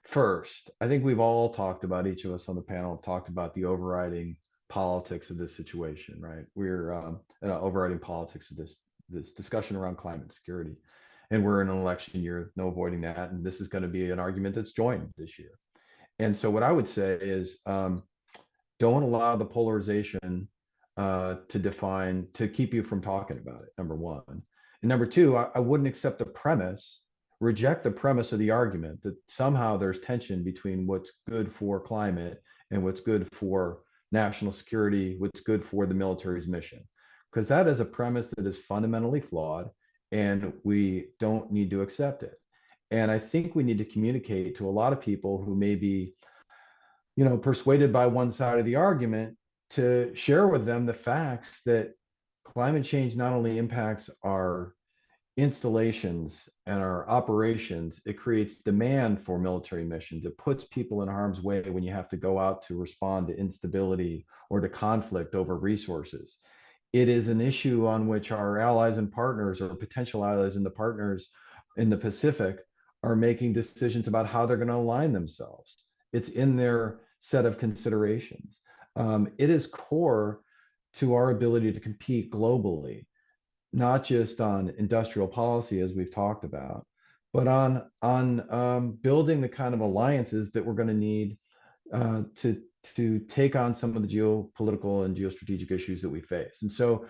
first, I think we've all talked about, each of us on the panel have talked about the overriding politics of this situation, right? We're overriding politics of this discussion around climate security, and we're in an election year, no avoiding that, and this is going to be an argument that's joined this year. And so what I would say is, don't allow the polarization to keep you from talking about it, number one. And number two, I wouldn't accept reject the premise of the argument that somehow there's tension between what's good for climate and what's good for national security, what's good for the military's mission. Because that is a premise that is fundamentally flawed, and we don't need to accept it. And I think we need to communicate to a lot of people who may be, persuaded by one side of the argument, to share with them the facts that climate change not only impacts our installations and our operations, it creates demand for military missions. It puts people in harm's way when you have to go out to respond to instability or to conflict over resources. It is an issue on which our allies and partners, or potential allies and the partners in the Pacific, are making decisions about how they're going to align themselves. It's in their set of considerations. It is core to our ability to compete globally, not just on industrial policy, as we've talked about, but on building the kind of alliances that we're going to need to to take on some of the geopolitical and geostrategic issues that we face. And so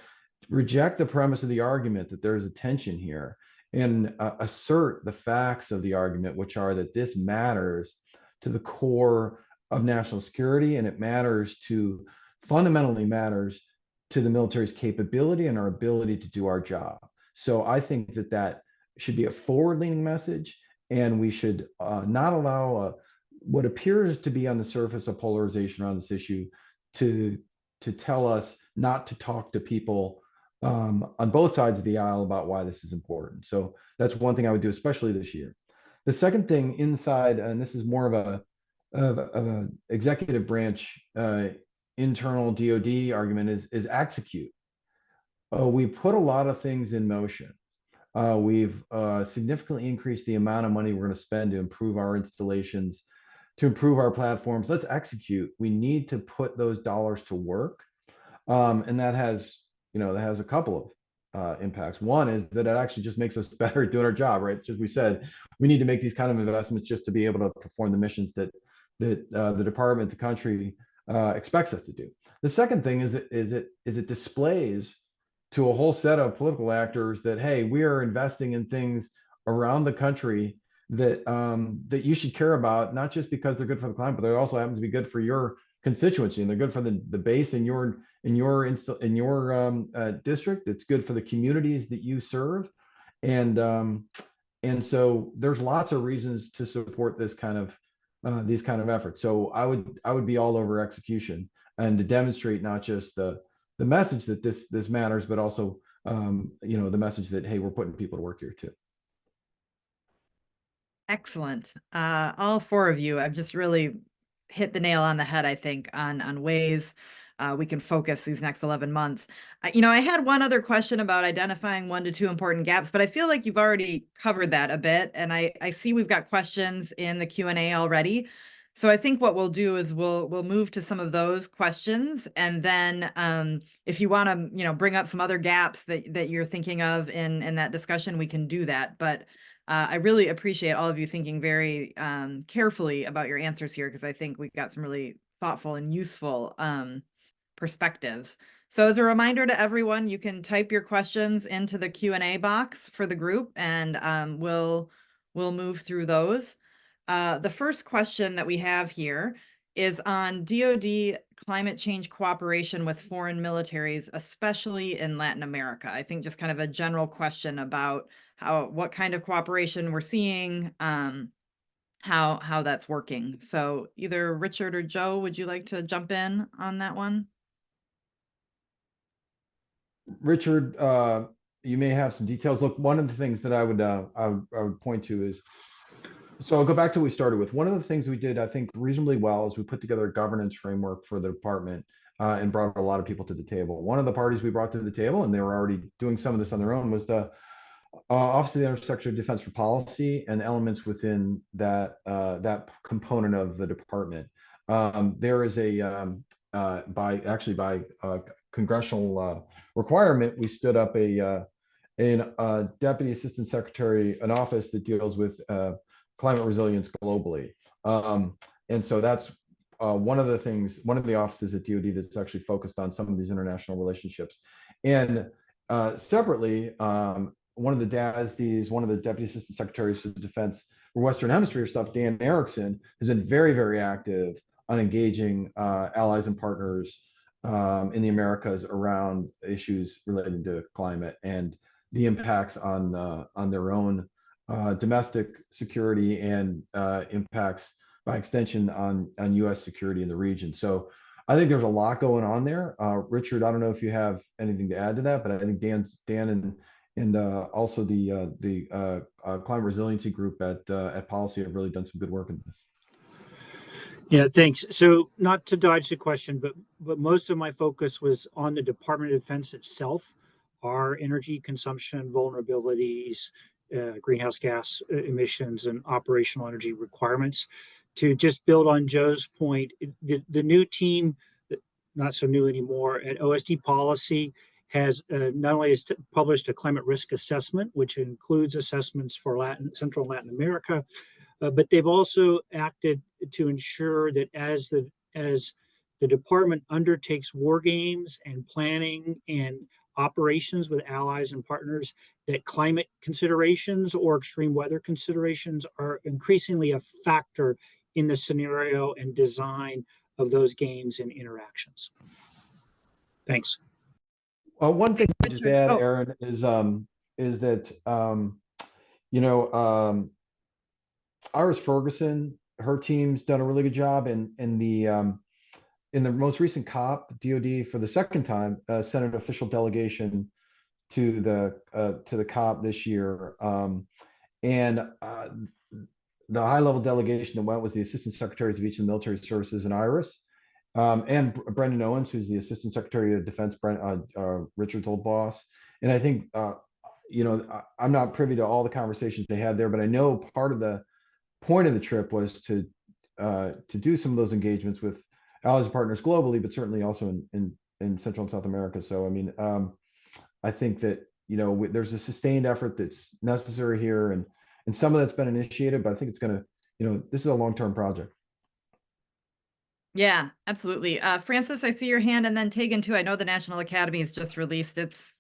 reject the premise of the argument that there's a tension here and assert the facts of the argument, which are that this matters to the core of national security, and it fundamentally matters to the military's capability and our ability to do our job. So I think that should be a forward-leaning message, and we should not allow what appears to be on the surface of polarization around this issue to tell us not to talk to people on both sides of the aisle about why this is important. So that's one thing I would do, especially this year. The second thing inside, and this is more of a executive branch internal DoD argument, is execute. We put a lot of things in motion. We've significantly increased the amount of money we're going to spend to improve our installations, to improve our platforms. Let's execute. We need to put those dollars to work, and that has a couple of impacts. One is that it actually just makes us better at doing our job, right? Just we said, we need to make these kind of investments just to be able to perform the missions that the department, the country expects us to do. The second thing is it displays to a whole set of political actors that, hey, we are investing in things around the country that you should care about, not just because they're good for the climate, but they also happen to be good for your constituency, and they're good for the base in your district. It's good for the communities that you serve, and so there's lots of reasons to support these kind of efforts. So I would be all over execution and to demonstrate not just the message that this matters, but also the message that, hey, we're putting people to work here too. Excellent. All four of you have just really hit the nail on the head, I think, on ways we can focus these next 11 months. I had one other question about identifying 1 to 2 important gaps, but I feel like you've already covered that a bit. And I see we've got questions in the Q&A already. So I think what we'll do is we'll move to some of those questions. And then if you want to, bring up some other gaps that you're thinking of in that discussion, we can do that. But I really appreciate all of you thinking very carefully about your answers here, because I think we got some really thoughtful and useful perspectives. So as a reminder to everyone, you can type your questions into the Q&A box for the group, and we'll move through those. The first question that we have here is on DoD climate change cooperation with foreign militaries, especially in Latin America. I think just kind of a general question about what kind of cooperation we're seeing, how that's working. So either Richard or Joe, would you like to jump in on that one? Richard, you may have some details. Look, one of the things that I would point to is, so I'll go back to what we started with. One of the things we did, I think, reasonably well is we put together a governance framework for the department and brought a lot of people to the table. One of the parties we brought to the table, and they were already doing some of this on their own, was the Office of the Undersecretary of Defense for Policy and elements within that component of the department. There is by congressional requirement, we stood up a Deputy Assistant Secretary, an office that deals with climate resilience globally. And so that's one of the offices at DoD that's actually focused on some of these international relationships. And separately, one of the DASDs, one of the Deputy Assistant Secretaries of Defense for Western Hemisphere stuff, Dan Erickson, has been very, very active on engaging allies and partners in the Americas around issues related to climate and the impacts on their own domestic security and impacts by extension on U.S. security in the region. So I think there's a lot going on there. Richard, I don't know if you have anything to add to that, but I think Dan and also the climate resiliency group at Policy have really done some good work in this. Yeah, thanks. So not to dodge the question, but most of my focus was on the Department of Defense itself, our energy consumption vulnerabilities, greenhouse gas emissions, and operational energy requirements. To just build on Joe's point, the new team, not so new anymore, at OSD Policy has not only has published a climate risk assessment, which includes assessments for Central and Latin America, but they've also acted to ensure that as the department undertakes war games and planning and operations with allies and partners, that climate considerations or extreme weather considerations are increasingly a factor in the scenario and design of those games and interactions. Thanks. Well, one thing to just add, Oh. Aaron, is that you know, Iris Ferguson, her team's done a really good job in the most recent COP. DoD for the second time sent an official delegation to the COP this year, and the high-level delegation that went was the assistant secretaries of each of the military services and Iris, and Brendan Owens, who's the assistant secretary of defense, Richard's old boss. And I think you know, I'm not privy to all the conversations they had there, but I know part of the point of the trip was to do some of those engagements with allies and partners globally, but certainly also in Central and South America. So I mean, I think that, you know, there's a sustained effort that's necessary here, and some of that's been initiated, but I think it's going to, you know, this is a long-term project. Yeah, absolutely. Francis, I see your hand, and then Tegan too. I know the National Academy has just released its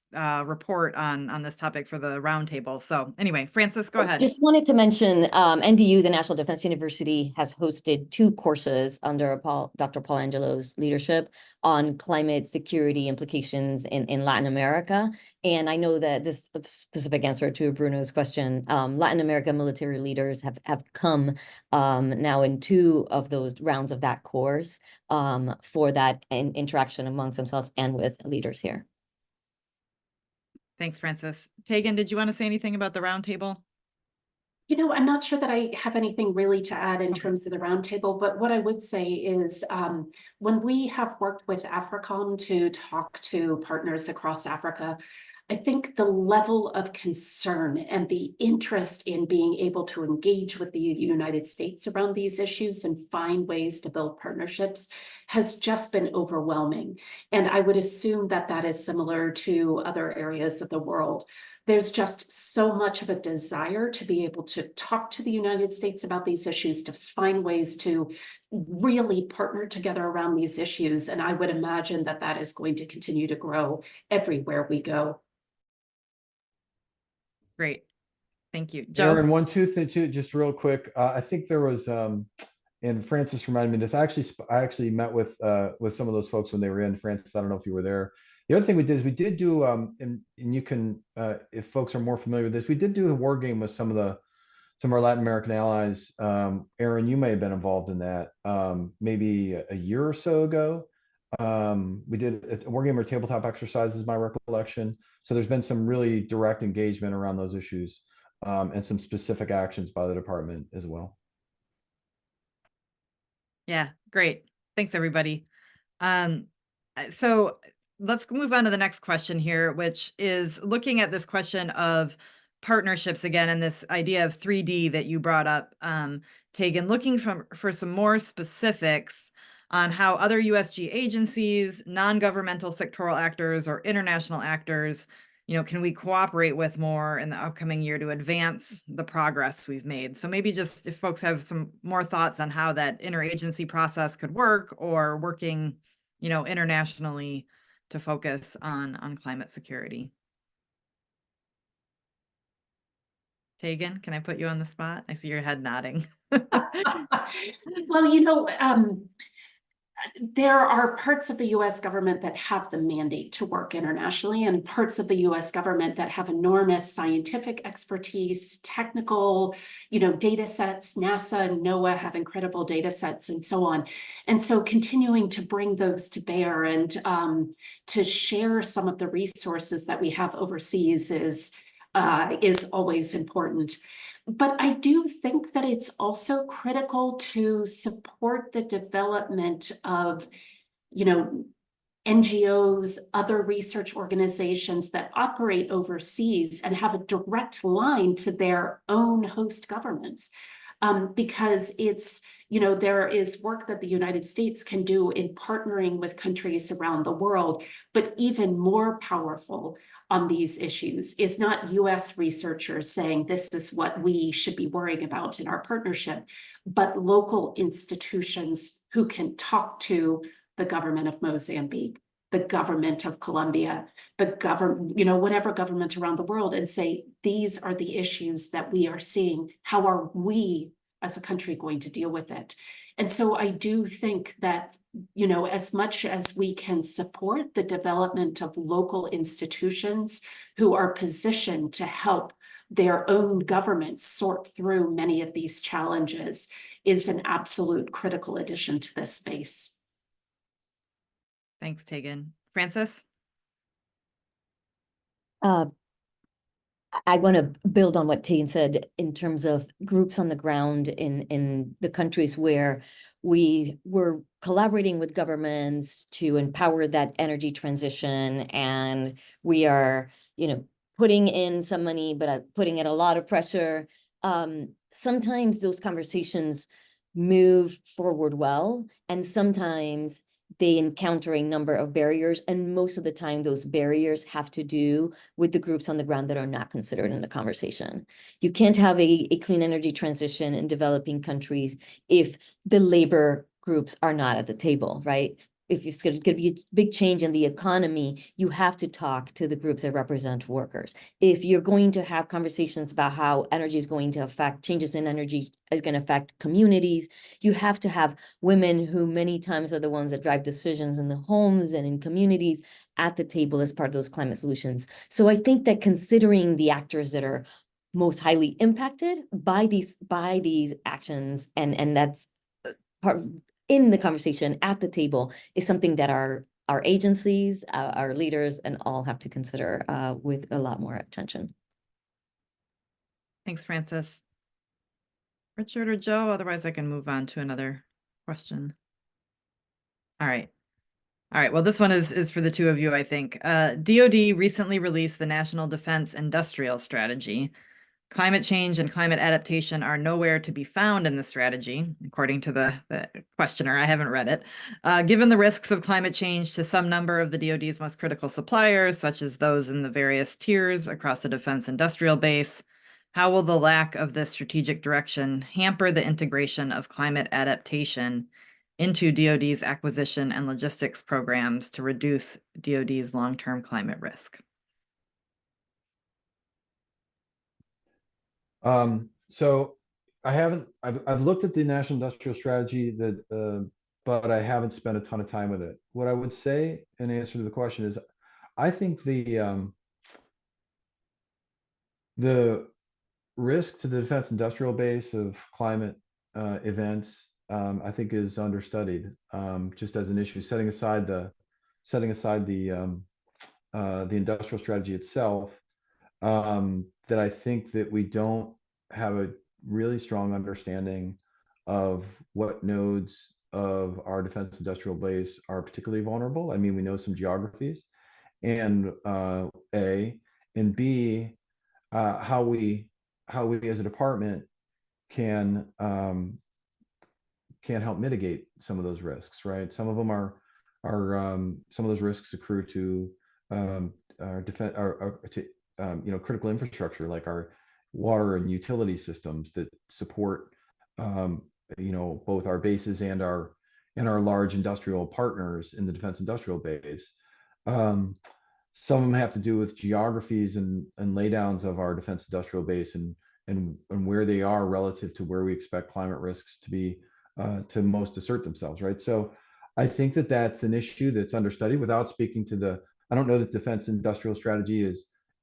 report on this topic for the roundtable. So anyway, Francis, go ahead. Just wanted to mention NDU, the National Defense University, has hosted 2 courses under Dr. Paul Angelo's leadership on climate security implications in Latin America. And I know that this specific answer to Bruno's question, Latin America military leaders have come now in 2 of those rounds of that course for that interaction amongst themselves and with leaders here. Thanks, Francis. Tegan, did you want to say anything about the roundtable? You know, I'm not sure that I have anything really to add in terms of the roundtable, but what I would say is when we have worked with AFRICOM to talk to partners across Africa, I think the level of concern and the interest in being able to engage with the United States around these issues and find ways to build partnerships has just been overwhelming. And I would assume that that is similar to other areas of the world. There's just so much of a desire to be able to talk to the United States about these issues, to find ways to really partner together around these issues. And I would imagine that that is going to continue to grow everywhere we go. Great. Thank you. Joe? Aaron, one, two, just real quick. I think there was, and Francis reminded me of this. I actually met with some of those folks when they were in. Francis, I don't know if you were there. The other thing we did is we did do, and you can, if folks are more familiar with this, we did do a war game with some of our Latin American allies. Aaron, you may have been involved in that maybe a year or so ago. We did a war game or tabletop exercise is my recollection. So there's been some really direct engagement around those issues and some specific actions by the department as well. Yeah, great. Thanks, everybody. So let's move on to the next question here, which is looking at this question of partnerships again, and this idea of 3D that you brought up, Tegan, looking for some more specifics on how other USG agencies, non-governmental sectoral actors, or international actors, you know, can we cooperate with more in the upcoming year to advance the progress we've made? So maybe just if folks have some more thoughts on how that interagency process could work, or working, you know, internationally to focus on climate security. Tegan, can I put you on the spot? I see your head nodding. Well, you know, there are parts of the US government that have the mandate to work internationally, and parts of the US government that have enormous scientific expertise, technical, you know, data sets. NASA and NOAA have incredible data sets and so on. And so continuing to bring those to bear and to share some of the resources that we have overseas is always important. But I do think that it's also critical to support the development of, you know, NGOs, other research organizations that operate overseas and have a direct line to their own host governments. Because it's, you know, there is work that the United States can do in partnering with countries around the world, but even more powerful on these issues is not US researchers saying this is what we should be worrying about in our partnership, but local institutions who can talk to the government of Mozambique, the government of Colombia, the government, whatever government around the world, and say, these are the issues that we are seeing. How are we as a country going to deal with it? And so I do think that, as much as we can support the development of local institutions who are positioned to help their own governments sort through many of these challenges, is an absolute critical addition to this space. Thanks, Tegan. Francis? I want to build on what Tegan said in terms of groups on the ground in the countries where we were collaborating with governments to empower that energy transition, and we are, putting in some money, but putting in a lot of pressure. Sometimes those conversations move forward well, and sometimes they encounter a number of barriers, and most of the time those barriers have to do with the groups on the ground that are not considered in the conversation. You can't have a clean energy transition in developing countries if the labor groups are not at the table, right? If it's going to be a big change in the economy, you have to talk to the groups that represent workers. If you're going to have conversations about how energy is going to affect, changes in energy is going to affect communities, you have to have women who many times are the ones that drive decisions in the homes and in communities at the table as part of those climate solutions. So I think that considering the actors that are most highly impacted by these actions, and that's part in the conversation at the table, is something that our agencies, our leaders, and all have to consider with a lot more attention. Thanks, Francis. Richard or Joe? Otherwise, I can move on to another question. All right. Well, this one is for the two of you, I think. DoD recently released the National Defense Industrial Strategy. Climate change and climate adaptation are nowhere to be found in the strategy, according to the questioner. I haven't read it. Given the risks of climate change to some number of the DoD's most critical suppliers, such as those in the various tiers across the defense industrial base, how will the lack of this strategic direction hamper the integration of climate adaptation into DoD's acquisition and logistics programs to reduce DoD's long-term climate risk? So I've looked at the National Industrial Strategy but I haven't spent a ton of time with it. What I would say in answer to the question is, I think the risk to the defense industrial base of climate events, I think is understudied, just as an issue, setting aside the industrial strategy itself. That I think that we don't have a really strong understanding of what nodes of our defense industrial base are particularly vulnerable. I mean, we know some geographies, and A, and B, how we as a department can help mitigate some of those risks, right? Some of them are some of those risks accrue to our defense, critical infrastructure, like our water and utility systems that support both our bases and our large industrial partners in the defense industrial base. Some of them have to do with geographies and laydowns of our defense industrial base and where they are relative to where we expect climate risks to be to most assert themselves, right? So I think that that's an issue that's understudied. Without speaking to I don't know that defense industrial strategy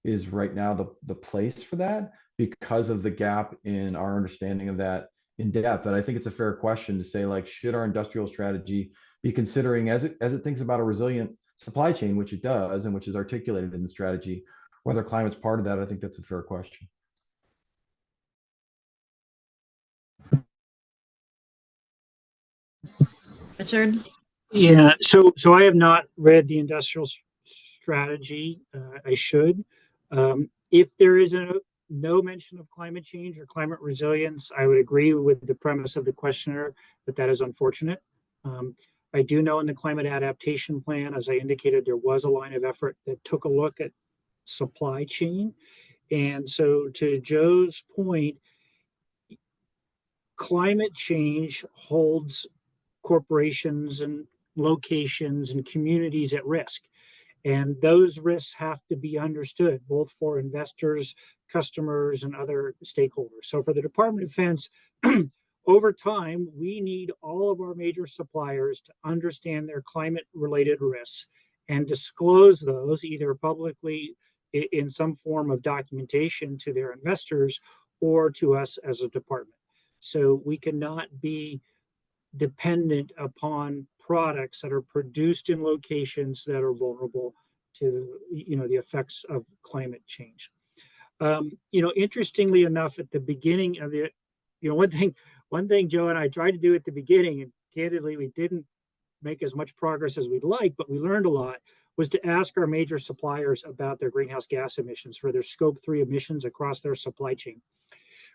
is right now the place for that, because of the gap in our understanding of that in depth. And I think it's a fair question to say, like, should our industrial strategy be considering, as it thinks about a resilient supply chain, which it does, and which is articulated in the strategy, whether climate's part of that? I think that's a fair question. Richard? Yeah, so I have not read the industrial strategy. I should. If there is no mention of climate change or climate resilience, I would agree with the premise of the questioner that is unfortunate. I do know in the climate adaptation plan, as I indicated, there was a line of effort that took a look at supply chain. And so to Joe's point, climate change holds corporations and locations and communities at risk. And those risks have to be understood both for investors, customers, and other stakeholders. So for the Department of Defense, over time, we need all of our major suppliers to understand their climate-related risks and disclose those either publicly in some form of documentation to their investors or to us as a department. So we cannot be dependent upon products that are produced in locations that are vulnerable to the effects of climate change. Interestingly enough, at the beginning of the one thing Joe and I tried to do at the beginning, and candidly we didn't make as much progress as we'd like, but we learned a lot, was to ask our major suppliers about their greenhouse gas emissions for their scope 3 emissions across their supply chain.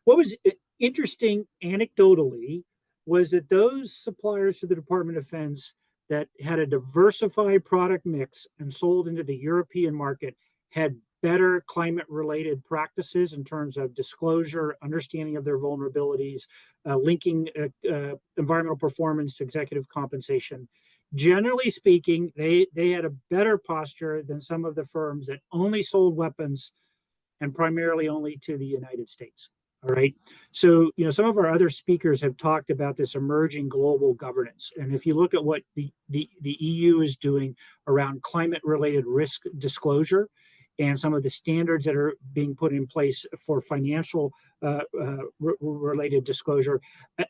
What was interesting anecdotally was that those suppliers to the Department of Defense that had a diversified product mix and sold into the European market had better climate-related practices in terms of disclosure, understanding of their vulnerabilities, linking environmental performance to executive compensation. Generally speaking, they had a better posture than some of the firms that only sold weapons and primarily only to the United States. All right. So, some of our other speakers have talked about this emerging global governance. And if you look at what the EU is doing around climate related risk disclosure and some of the standards that are being put in place for financial related disclosure,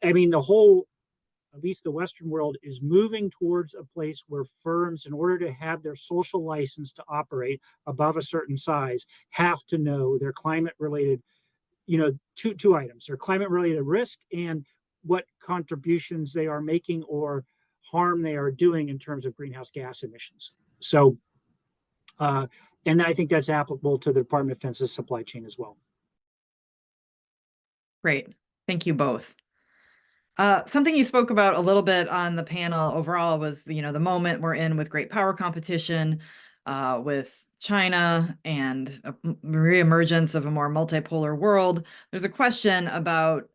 I mean, at least the Western world is moving towards a place where firms, in order to have their social license to operate above a certain size, have to know their climate related two items: their climate related risk and what contributions they are making or harm they are doing in terms of greenhouse gas emissions. So, and I think that's applicable to the Department of Defense's supply chain as well. Great. Thank you both. Something you spoke about a little bit on the panel overall was, the moment we're in with great power competition, with China and a reemergence of a more multipolar world. There's a question about,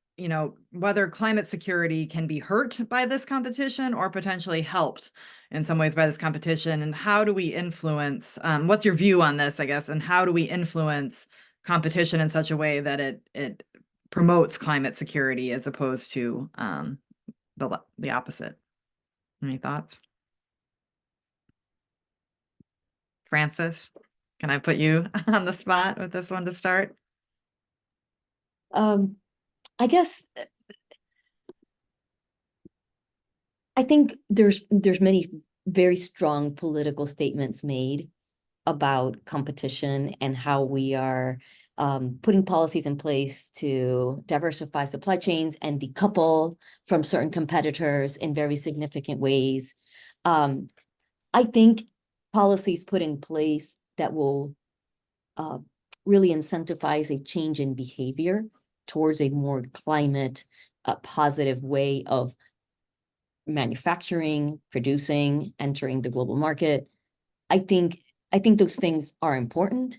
whether climate security can be hurt by this competition or potentially helped in some ways by this competition. And how do we influence, what's your view on this, I guess, and how do we influence competition in such a way that it promotes climate security as opposed to the opposite? Any thoughts? Francis, can I put you on the spot with this one to start? I guess I think there's many very strong political statements made about competition and how we are putting policies in place to diversify supply chains and decouple from certain competitors in very significant ways. I think policies put in place that will really incentivize a change in behavior towards a more climate positive way of manufacturing, producing, entering the global market. I think those things are important.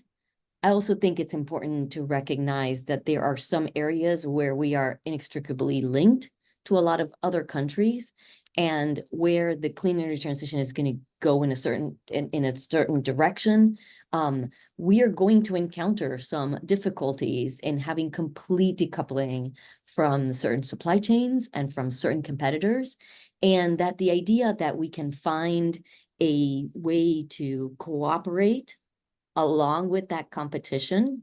I also think it's important to recognize that there are some areas where we are inextricably linked to a lot of other countries, and where the clean energy transition is going to go in a certain direction. We are going to encounter some difficulties in having complete decoupling from certain supply chains and from certain competitors, and that the idea that we can find a way to cooperate along with that competition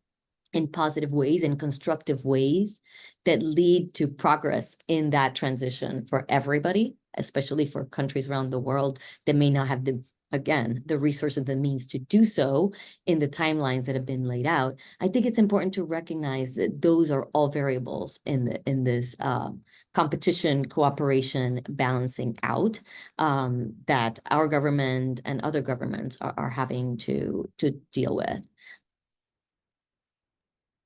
in positive ways and constructive ways that lead to progress in that transition for everybody, especially for countries around the world that may not have the resources, the means to do so in the timelines that have been laid out. I think it's important to recognize that those are all variables in this competition, cooperation, balancing out that our government and other governments are having to deal with.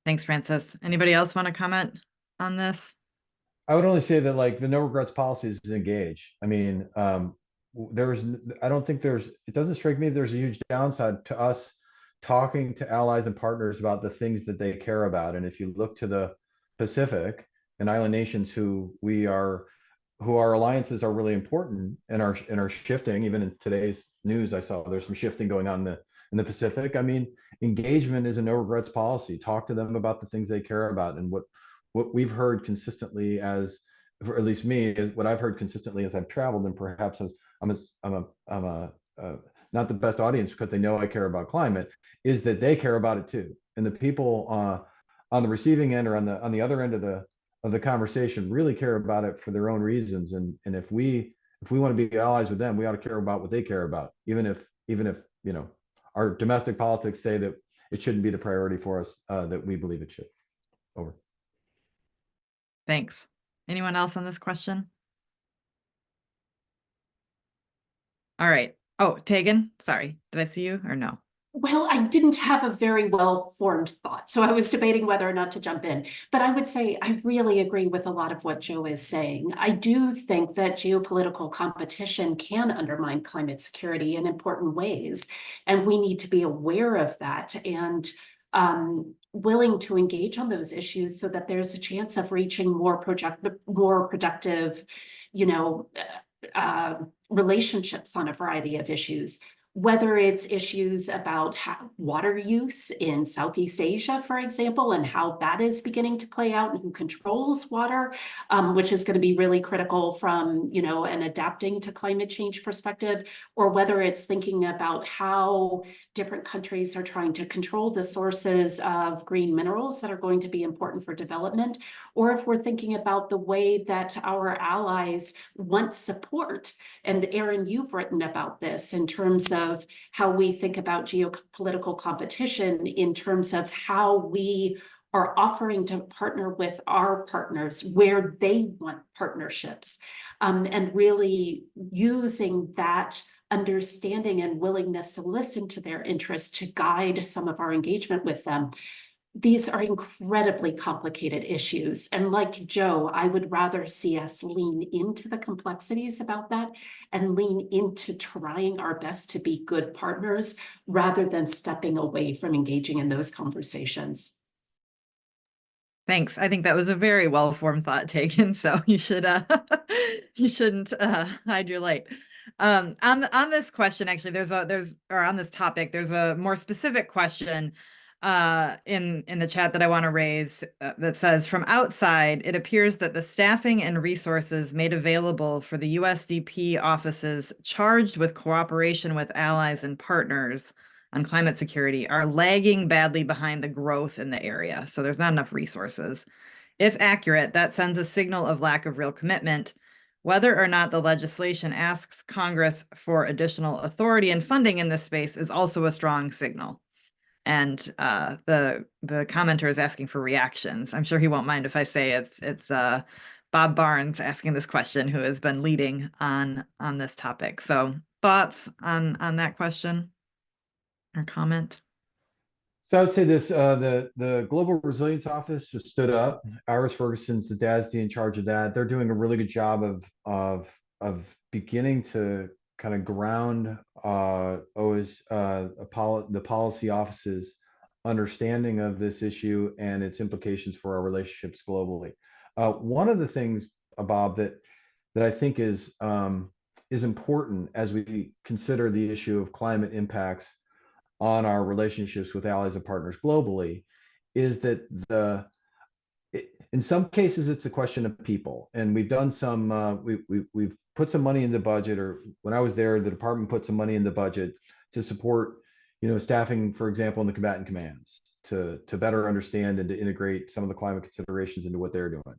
Thanks, Francis. Anybody else want to comment on this? I would only say that like the no regrets policy is engaged. I mean, I don't think it doesn't strike me there's a huge downside to us talking to allies and partners about the things that they care about. And if you look to the Pacific and island nations who we are our alliances are really important and are shifting. Even in today's news, I saw there's some shifting going on in the Pacific. I mean, engagement is a no regrets policy. Talk to them about the things they care about, and what we've heard consistently, as for at least me, is what I've heard consistently as I've traveled, and perhaps I'm not the best audience because they know I care about climate, is that they care about it too, and the people on the receiving end or on the other end of the conversation really care about it for their own reasons. And if we want to be allies with them, we ought to care about what they care about, even if you know our domestic politics say that it shouldn't be the priority for us that we believe it should. Over. Thanks. Anyone else on this question? All right. Oh, Tegan, sorry. Did I see you or no? Well, I didn't have a very well-formed thought, so I was debating whether or not to jump in. But I would say I really agree with a lot of what Joe is saying. I do think that geopolitical competition can undermine climate security in important ways, and we need to be aware of that and willing to engage on those issues so that there's a chance of reaching more productive, relationships on a variety of issues. Whether it's issues about water use in Southeast Asia, for example, and how that is beginning to play out and who controls water, which is going to be really critical from, an adapting to climate change perspective, or whether it's thinking about how different countries are trying to control the sources of green minerals that are going to be important for development, or if we're thinking about the way that our allies want support. And Erin, you've written about this in terms of how we think about geopolitical competition, in terms of how we are offering to partner with our partners where they want partnerships, and really using that understanding and willingness to listen to their interests to guide some of our engagement with them. These are incredibly complicated issues. And like Joe, I would rather see us lean into the complexities about that and lean into trying our best to be good partners rather than stepping away from engaging in those conversations. Thanks. I think that was a very well-formed thought taken. So you you shouldn't hide your light. On this question, actually, on this topic, there's a more specific question in the chat that I want to raise that says, from outside, it appears that the staffing and resources made available for the USDP offices charged with cooperation with allies and partners on climate security are lagging badly behind the growth in the area. So there's not enough resources. If accurate, that sends a signal of lack of real commitment. Whether or not the legislation asks Congress for additional authority and funding in this space is also a strong signal. And the commenter is asking for reactions. I'm sure he won't mind if I say it's Bob Barnes asking this question, who has been leading on this topic. So thoughts on that question or comment? So I would say this: the Global Resilience Office just stood up. Iris Ferguson's the DASD in charge of that. They're doing a really good job of beginning to kind of ground the policy office's understanding of this issue and its implications for our relationships globally. One of the things, Bob, that I think is important as we consider the issue of climate impacts on our relationships with allies and partners globally is that in some cases it's a question of people, and we've done some we've put some money in the budget, or when I was there, the department put some money in the budget to support staffing, for example, in the combatant commands to better understand and to integrate some of the climate considerations into what they're doing.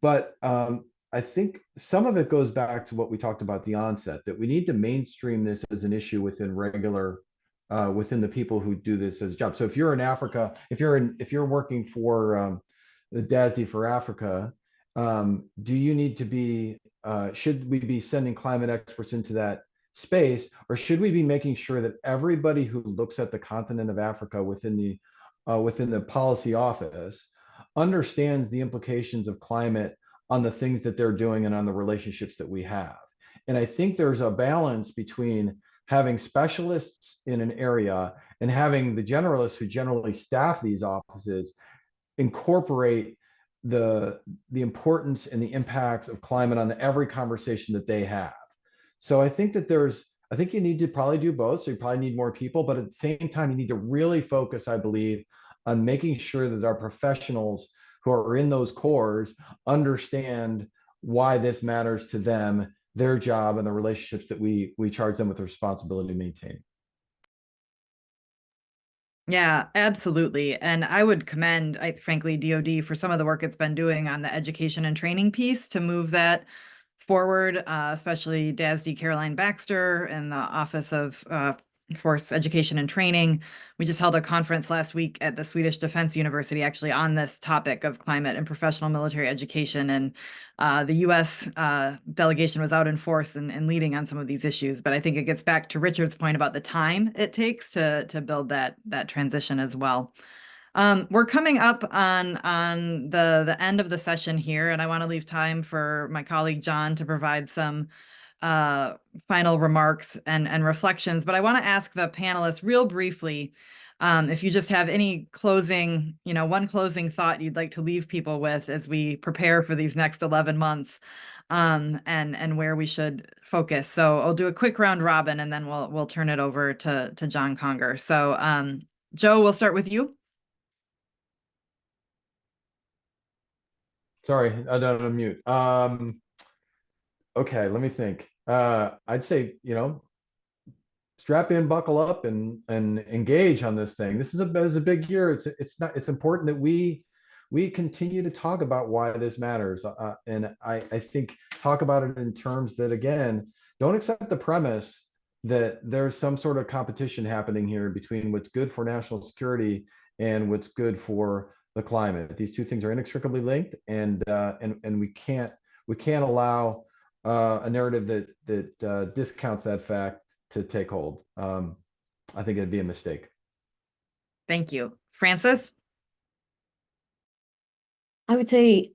But I think some of it goes back to what we talked about at the onset, that we need to mainstream this as an issue within within the people who do this as a job. So if you're in Africa, if you're working for the DASD for Africa, do you need to be, should we be sending climate experts into that space, or should we be making sure that everybody who looks at the continent of Africa within the policy office understands the implications of climate on the things that they're doing and on the relationships that we have? And I think there's a balance between having specialists in an area and having the generalists who generally staff these offices incorporate the importance and the impacts of climate on every conversation that they have. So I think that I think you need to probably do both. So you probably need more people, but at the same time, you need to really focus, I believe, on making sure that our professionals who are in those cores understand why this matters to them, their job, and the relationships that we charge them with the responsibility to maintain. Yeah, absolutely. And I would commend, frankly, DoD for some of the work it's been doing on the education and training piece to move that forward, especially DASD Caroline Baxter and the Office of Force Education and Training. We just held a conference last week at the Swedish Defense University, actually on this topic of climate and professional military education. And the U.S. Delegation was out in force and leading on some of these issues. But I think it gets back to Richard's point about the time it takes to build that transition as well. We're coming up on the end of the session here, and I want to leave time for my colleague John to provide some final remarks and reflections. But I want to ask the panelists real briefly, if you just have any closing, one closing thought you'd like to leave people with as we prepare for these next 11 months, and where we should focus. So I'll do a quick round robin, and then we'll turn it over to John Conger. So Joe, we'll start with you. Sorry, I don't unmute. Okay, let me think. I'd say, strap in, buckle up, and engage on this thing. This is a big year. It's important that we continue to talk about why this matters. And I think talk about it in terms that, again, don't accept the premise that there's some sort of competition happening here between what's good for national security and what's good for the climate. These two things are inextricably linked, and we can't allow a narrative that discounts that fact to take hold. I think it'd be a mistake. Thank you. Francis? I would say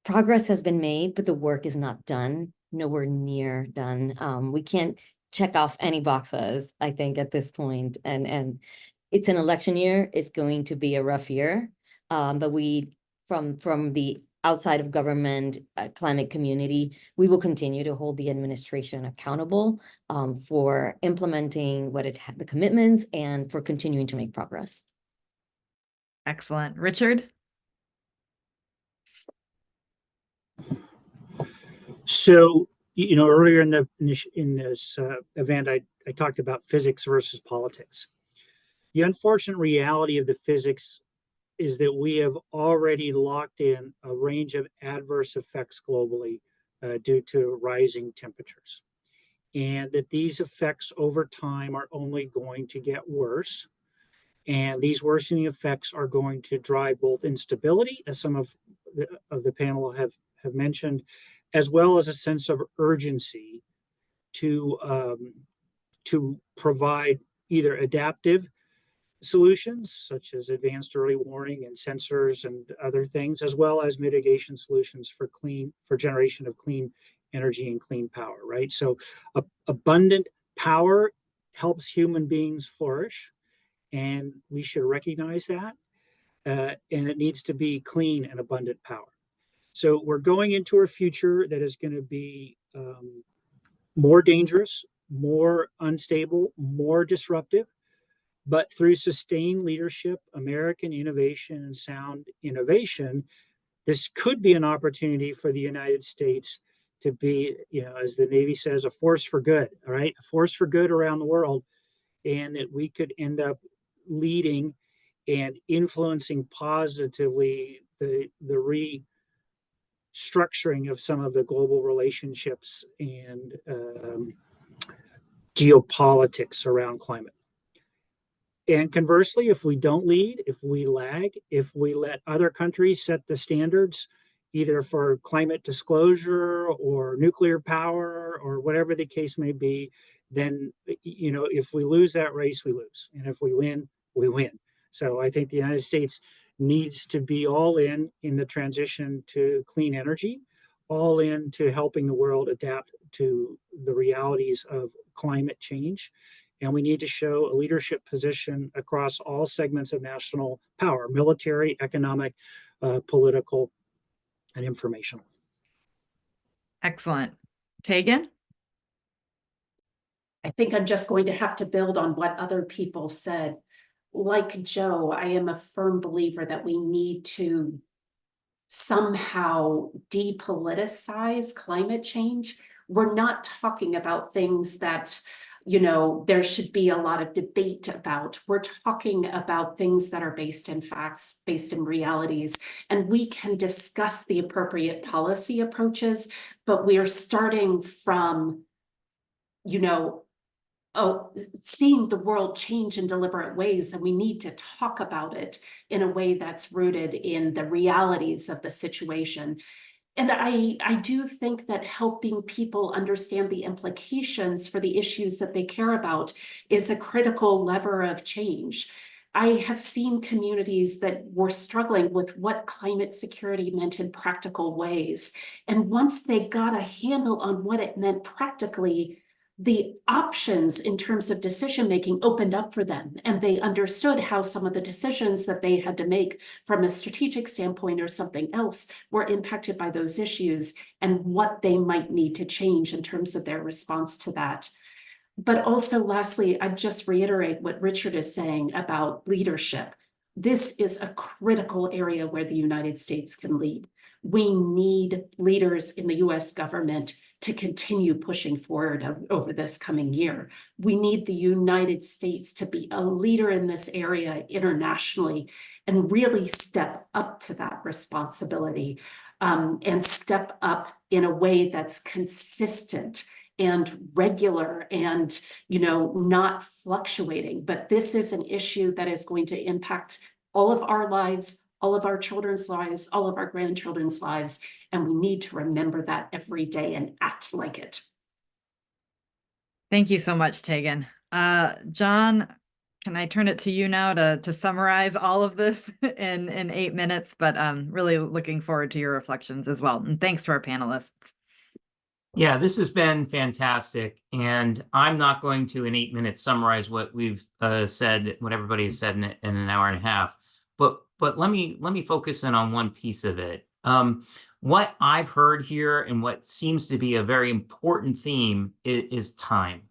progress has been made, but the work is not done, nowhere near done. We can't check off any boxes, I think, at this point. And it's an election year. It's going to be a rough year. But we, from the outside of government climate community, we will continue to hold the administration accountable for implementing the commitments and for continuing to make progress. Excellent. Richard? So, earlier in this event, I talked about physics versus politics. The unfortunate reality of the physics is that we have already locked in a range of adverse effects globally due to rising temperatures, and that these effects over time are only going to get worse. And these worsening effects are going to drive both instability, as some of the panel have mentioned, as well as a sense of urgency to provide either adaptive solutions, such as advanced early warning and sensors and other things, as well as mitigation solutions for generation of clean energy and clean power, right? So abundant power helps human beings flourish, and we should recognize that. And it needs to be clean and abundant power. So we're going into a future that is going to be more dangerous, more unstable, more disruptive. But through sustained leadership, American innovation, and sound innovation, this could be an opportunity for the United States to be, as the Navy says, a force for good, all right? A force for good around the world, and that we could end up leading and influencing positively the restructuring of some of the global relationships and geopolitics around climate. And conversely, if we don't lead, if we lag, if we let other countries set the standards, either for climate disclosure or nuclear power or whatever the case may be, then, if we lose that race, we lose. And if we win, we win. So I think the United States needs to be all in the transition to clean energy, all in to helping the world adapt to the realities of climate change. And we need to show a leadership position across all segments of national power: military, economic, political, and informational. Excellent. Tegan? I think I'm just going to have to build on what other people said. Like Joe, I am a firm believer that we need to somehow depoliticize climate change. We're not talking about things that, there should be a lot of debate about. We're talking about things that are based in facts, based in realities, and we can discuss the appropriate policy approaches, but we are starting from, seeing the world change in deliberate ways, and we need to talk about it in a way that's rooted in the realities of the situation. And I do think that helping people understand the implications for the issues that they care about is a critical lever of change. I have seen communities that were struggling with what climate security meant in practical ways. And once they got a handle on what it meant practically, the options in terms of decision making opened up for them, and they understood how some of the decisions that they had to make from a strategic standpoint or something else were impacted by those issues and what they might need to change in terms of their response to that. But also, lastly, I'd just reiterate what Richard is saying about leadership. This is a critical area where the United States can lead. We need leaders in the US government to continue pushing forward over this coming year. We need the United States to be a leader in this area internationally and really step up to that responsibility, and step up in a way that's consistent and regular and, not fluctuating. But this is an issue that is going to impact all of our lives, all of our children's lives, all of our grandchildren's lives, and we need to remember that every day and act like it. Thank you so much, Tegan. John, can I turn it to you now to summarize all of this in 8 minutes? But really looking forward to your reflections as well. And thanks to our panelists. Yeah, this has been fantastic. And I'm not going to, in 8 minutes, summarize what we've said, what everybody has said in an hour and a half. But let me focus in on one piece of it. What I've heard here and what seems to be a very important theme is time.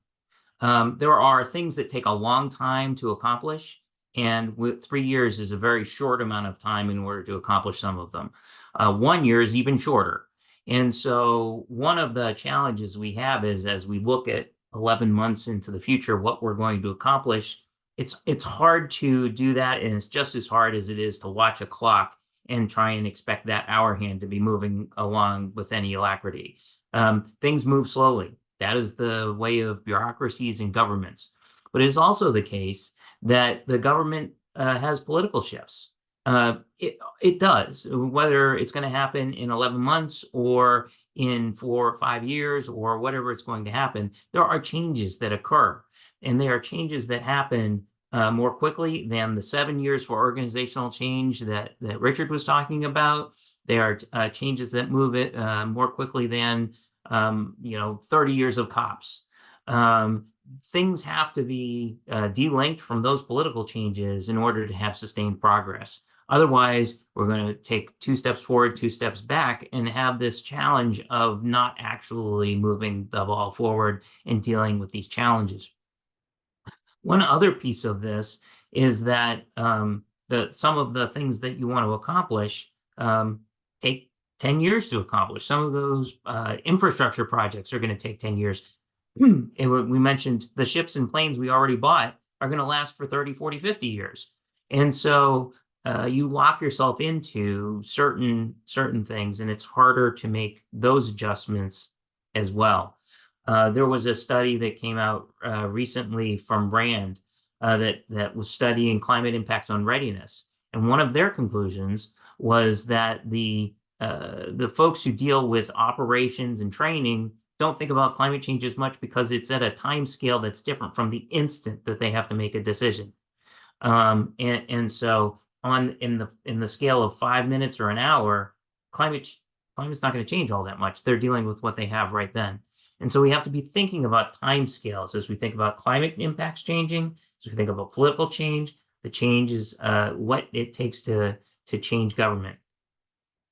There are things that take a long time to accomplish, and 3 years is a very short amount of time in order to accomplish some of them. 1 year is even shorter. And so one of the challenges we have is, as we look at 11 months into the future, what we're going to accomplish, it's hard to do that, and it's just as hard as it is to watch a clock and try and expect that hour hand to be moving along with any alacrity. Things move slowly. That is the way of bureaucracies and governments. But it is also the case that the government has political shifts. It does, whether it's going to happen in 11 months or in 4 or 5 years or whatever it's going to happen. There are changes that occur, and they are changes that happen more quickly than the 7 years for organizational change that Richard was talking about. There are changes that move it more quickly than 30 years of COPs. Things have to be delinked from those political changes in order to have sustained progress. Otherwise, we're going to take 2 steps forward, 2 steps back, and have this challenge of not actually moving the ball forward and dealing with these challenges. One other piece of this is that some of the things that you want to accomplish take 10 years to accomplish. Some of those infrastructure projects are going to take 10 years. And we mentioned the ships and planes we already bought are going to last for 30, 40, 50 years. And so you lock yourself into certain things, and it's harder to make those adjustments as well. There was a study that came out recently from RAND that was studying climate impacts on readiness. And one of their conclusions was that the folks who deal with operations and training don't think about climate change as much because it's at a time scale that's different from the instant that they have to make a decision. And so in the scale of 5 minutes or an hour, climate's not going to change all that much. They're dealing with what they have right then. And so we have to be thinking about time scales as we think about climate impacts changing, as we think about political change. The change is what it takes to change government.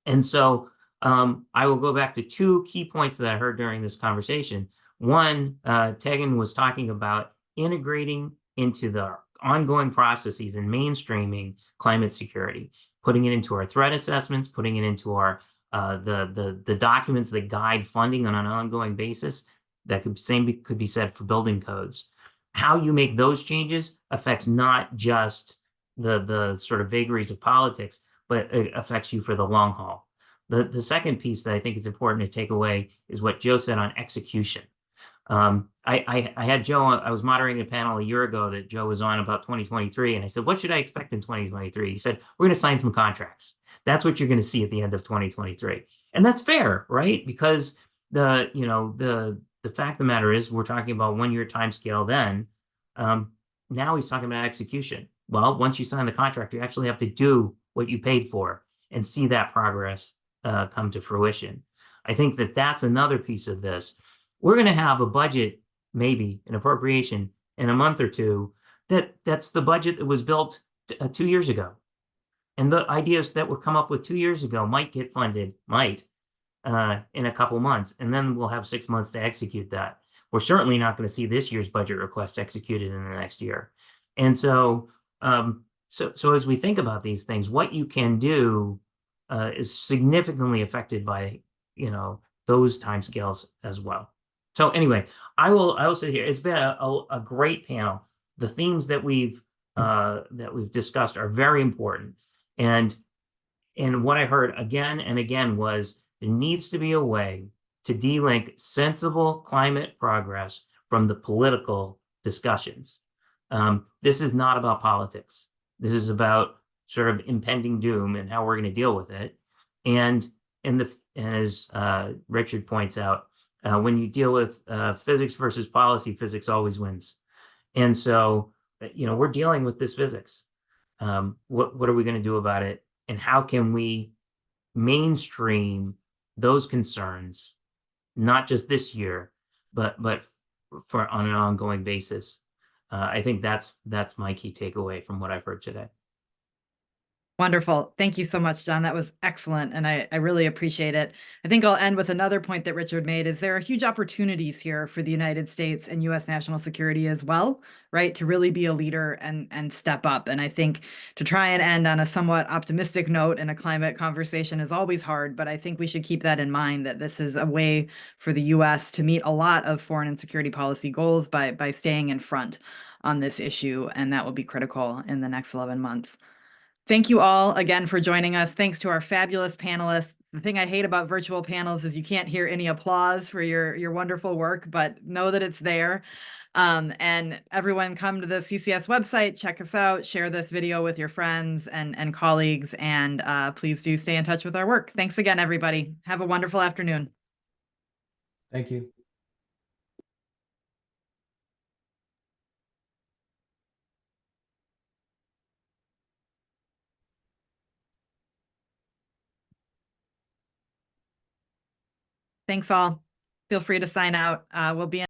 And so I will go back to two key points that I heard during this conversation. One, Tegan was talking about integrating into the ongoing processes and mainstreaming climate security, putting it into our threat assessments, putting it into our the documents that guide funding on an ongoing basis. That could be said for building codes. How you make those changes affects not just the sort of vagaries of politics, but it affects you for the long haul. The second piece that I think is important to take away is what Joe said on execution. I had Joe, I was moderating a panel a year ago that Joe was on about 2023. And I said, what should I expect in 2023? He said, we're going to sign some contracts. That's what you're going to see at the end of 2023. And that's fair, right? Because the fact of the matter is we're talking about 1 year time scale then. Now he's talking about execution. Well, once you sign the contract, you actually have to do what you paid for and see that progress come to fruition. I think that that's another piece of this. We're going to have a budget, maybe an appropriation in a month or two, that's the budget that was built 2 years ago. And the ideas that were come up with 2 years ago might get funded, in a couple months, and then we'll have 6 months to execute that. We're certainly not going to see this year's budget request executed in the next year. And so, so as we think about these things, what you can do is significantly affected by, those timescales as well. So anyway, I will sit here. It's been a great panel. The themes that we've discussed are very important. And what I heard again and again was there needs to be a way to de-link sensible climate progress from the political discussions. This is not about politics. This is about sort of impending doom and how we're going to deal with it. And as Richard points out, when you deal with physics versus policy, physics always wins. And so, we're dealing with this physics. What are we going to do about it? And how can we mainstream those concerns, not just this year, but for on an ongoing basis? I think that's my key takeaway from what I've heard today. Wonderful. Thank you so much, John. That was excellent. And I really appreciate it. I think I'll end with another point that Richard made is there are huge opportunities here for the United States and US national security as well, right? To really be a leader and step up. And I think to try and end on a somewhat optimistic note in a climate conversation is always hard, but I think we should keep that in mind that this is a way for the US to meet a lot of foreign and security policy goals by staying in front on this issue. And that will be critical in the next 11 months. Thank you all again for joining us. Thanks to our fabulous panelists. The thing I hate about virtual panels is you can't hear any applause for your wonderful work, but know that it's there. And everyone come to the CCS website, check us out, share this video with your friends and colleagues, and please do stay in touch with our work. Thanks again, everybody. Have a wonderful afternoon. Thank you. Thanks all. Feel free to sign out. We'll be in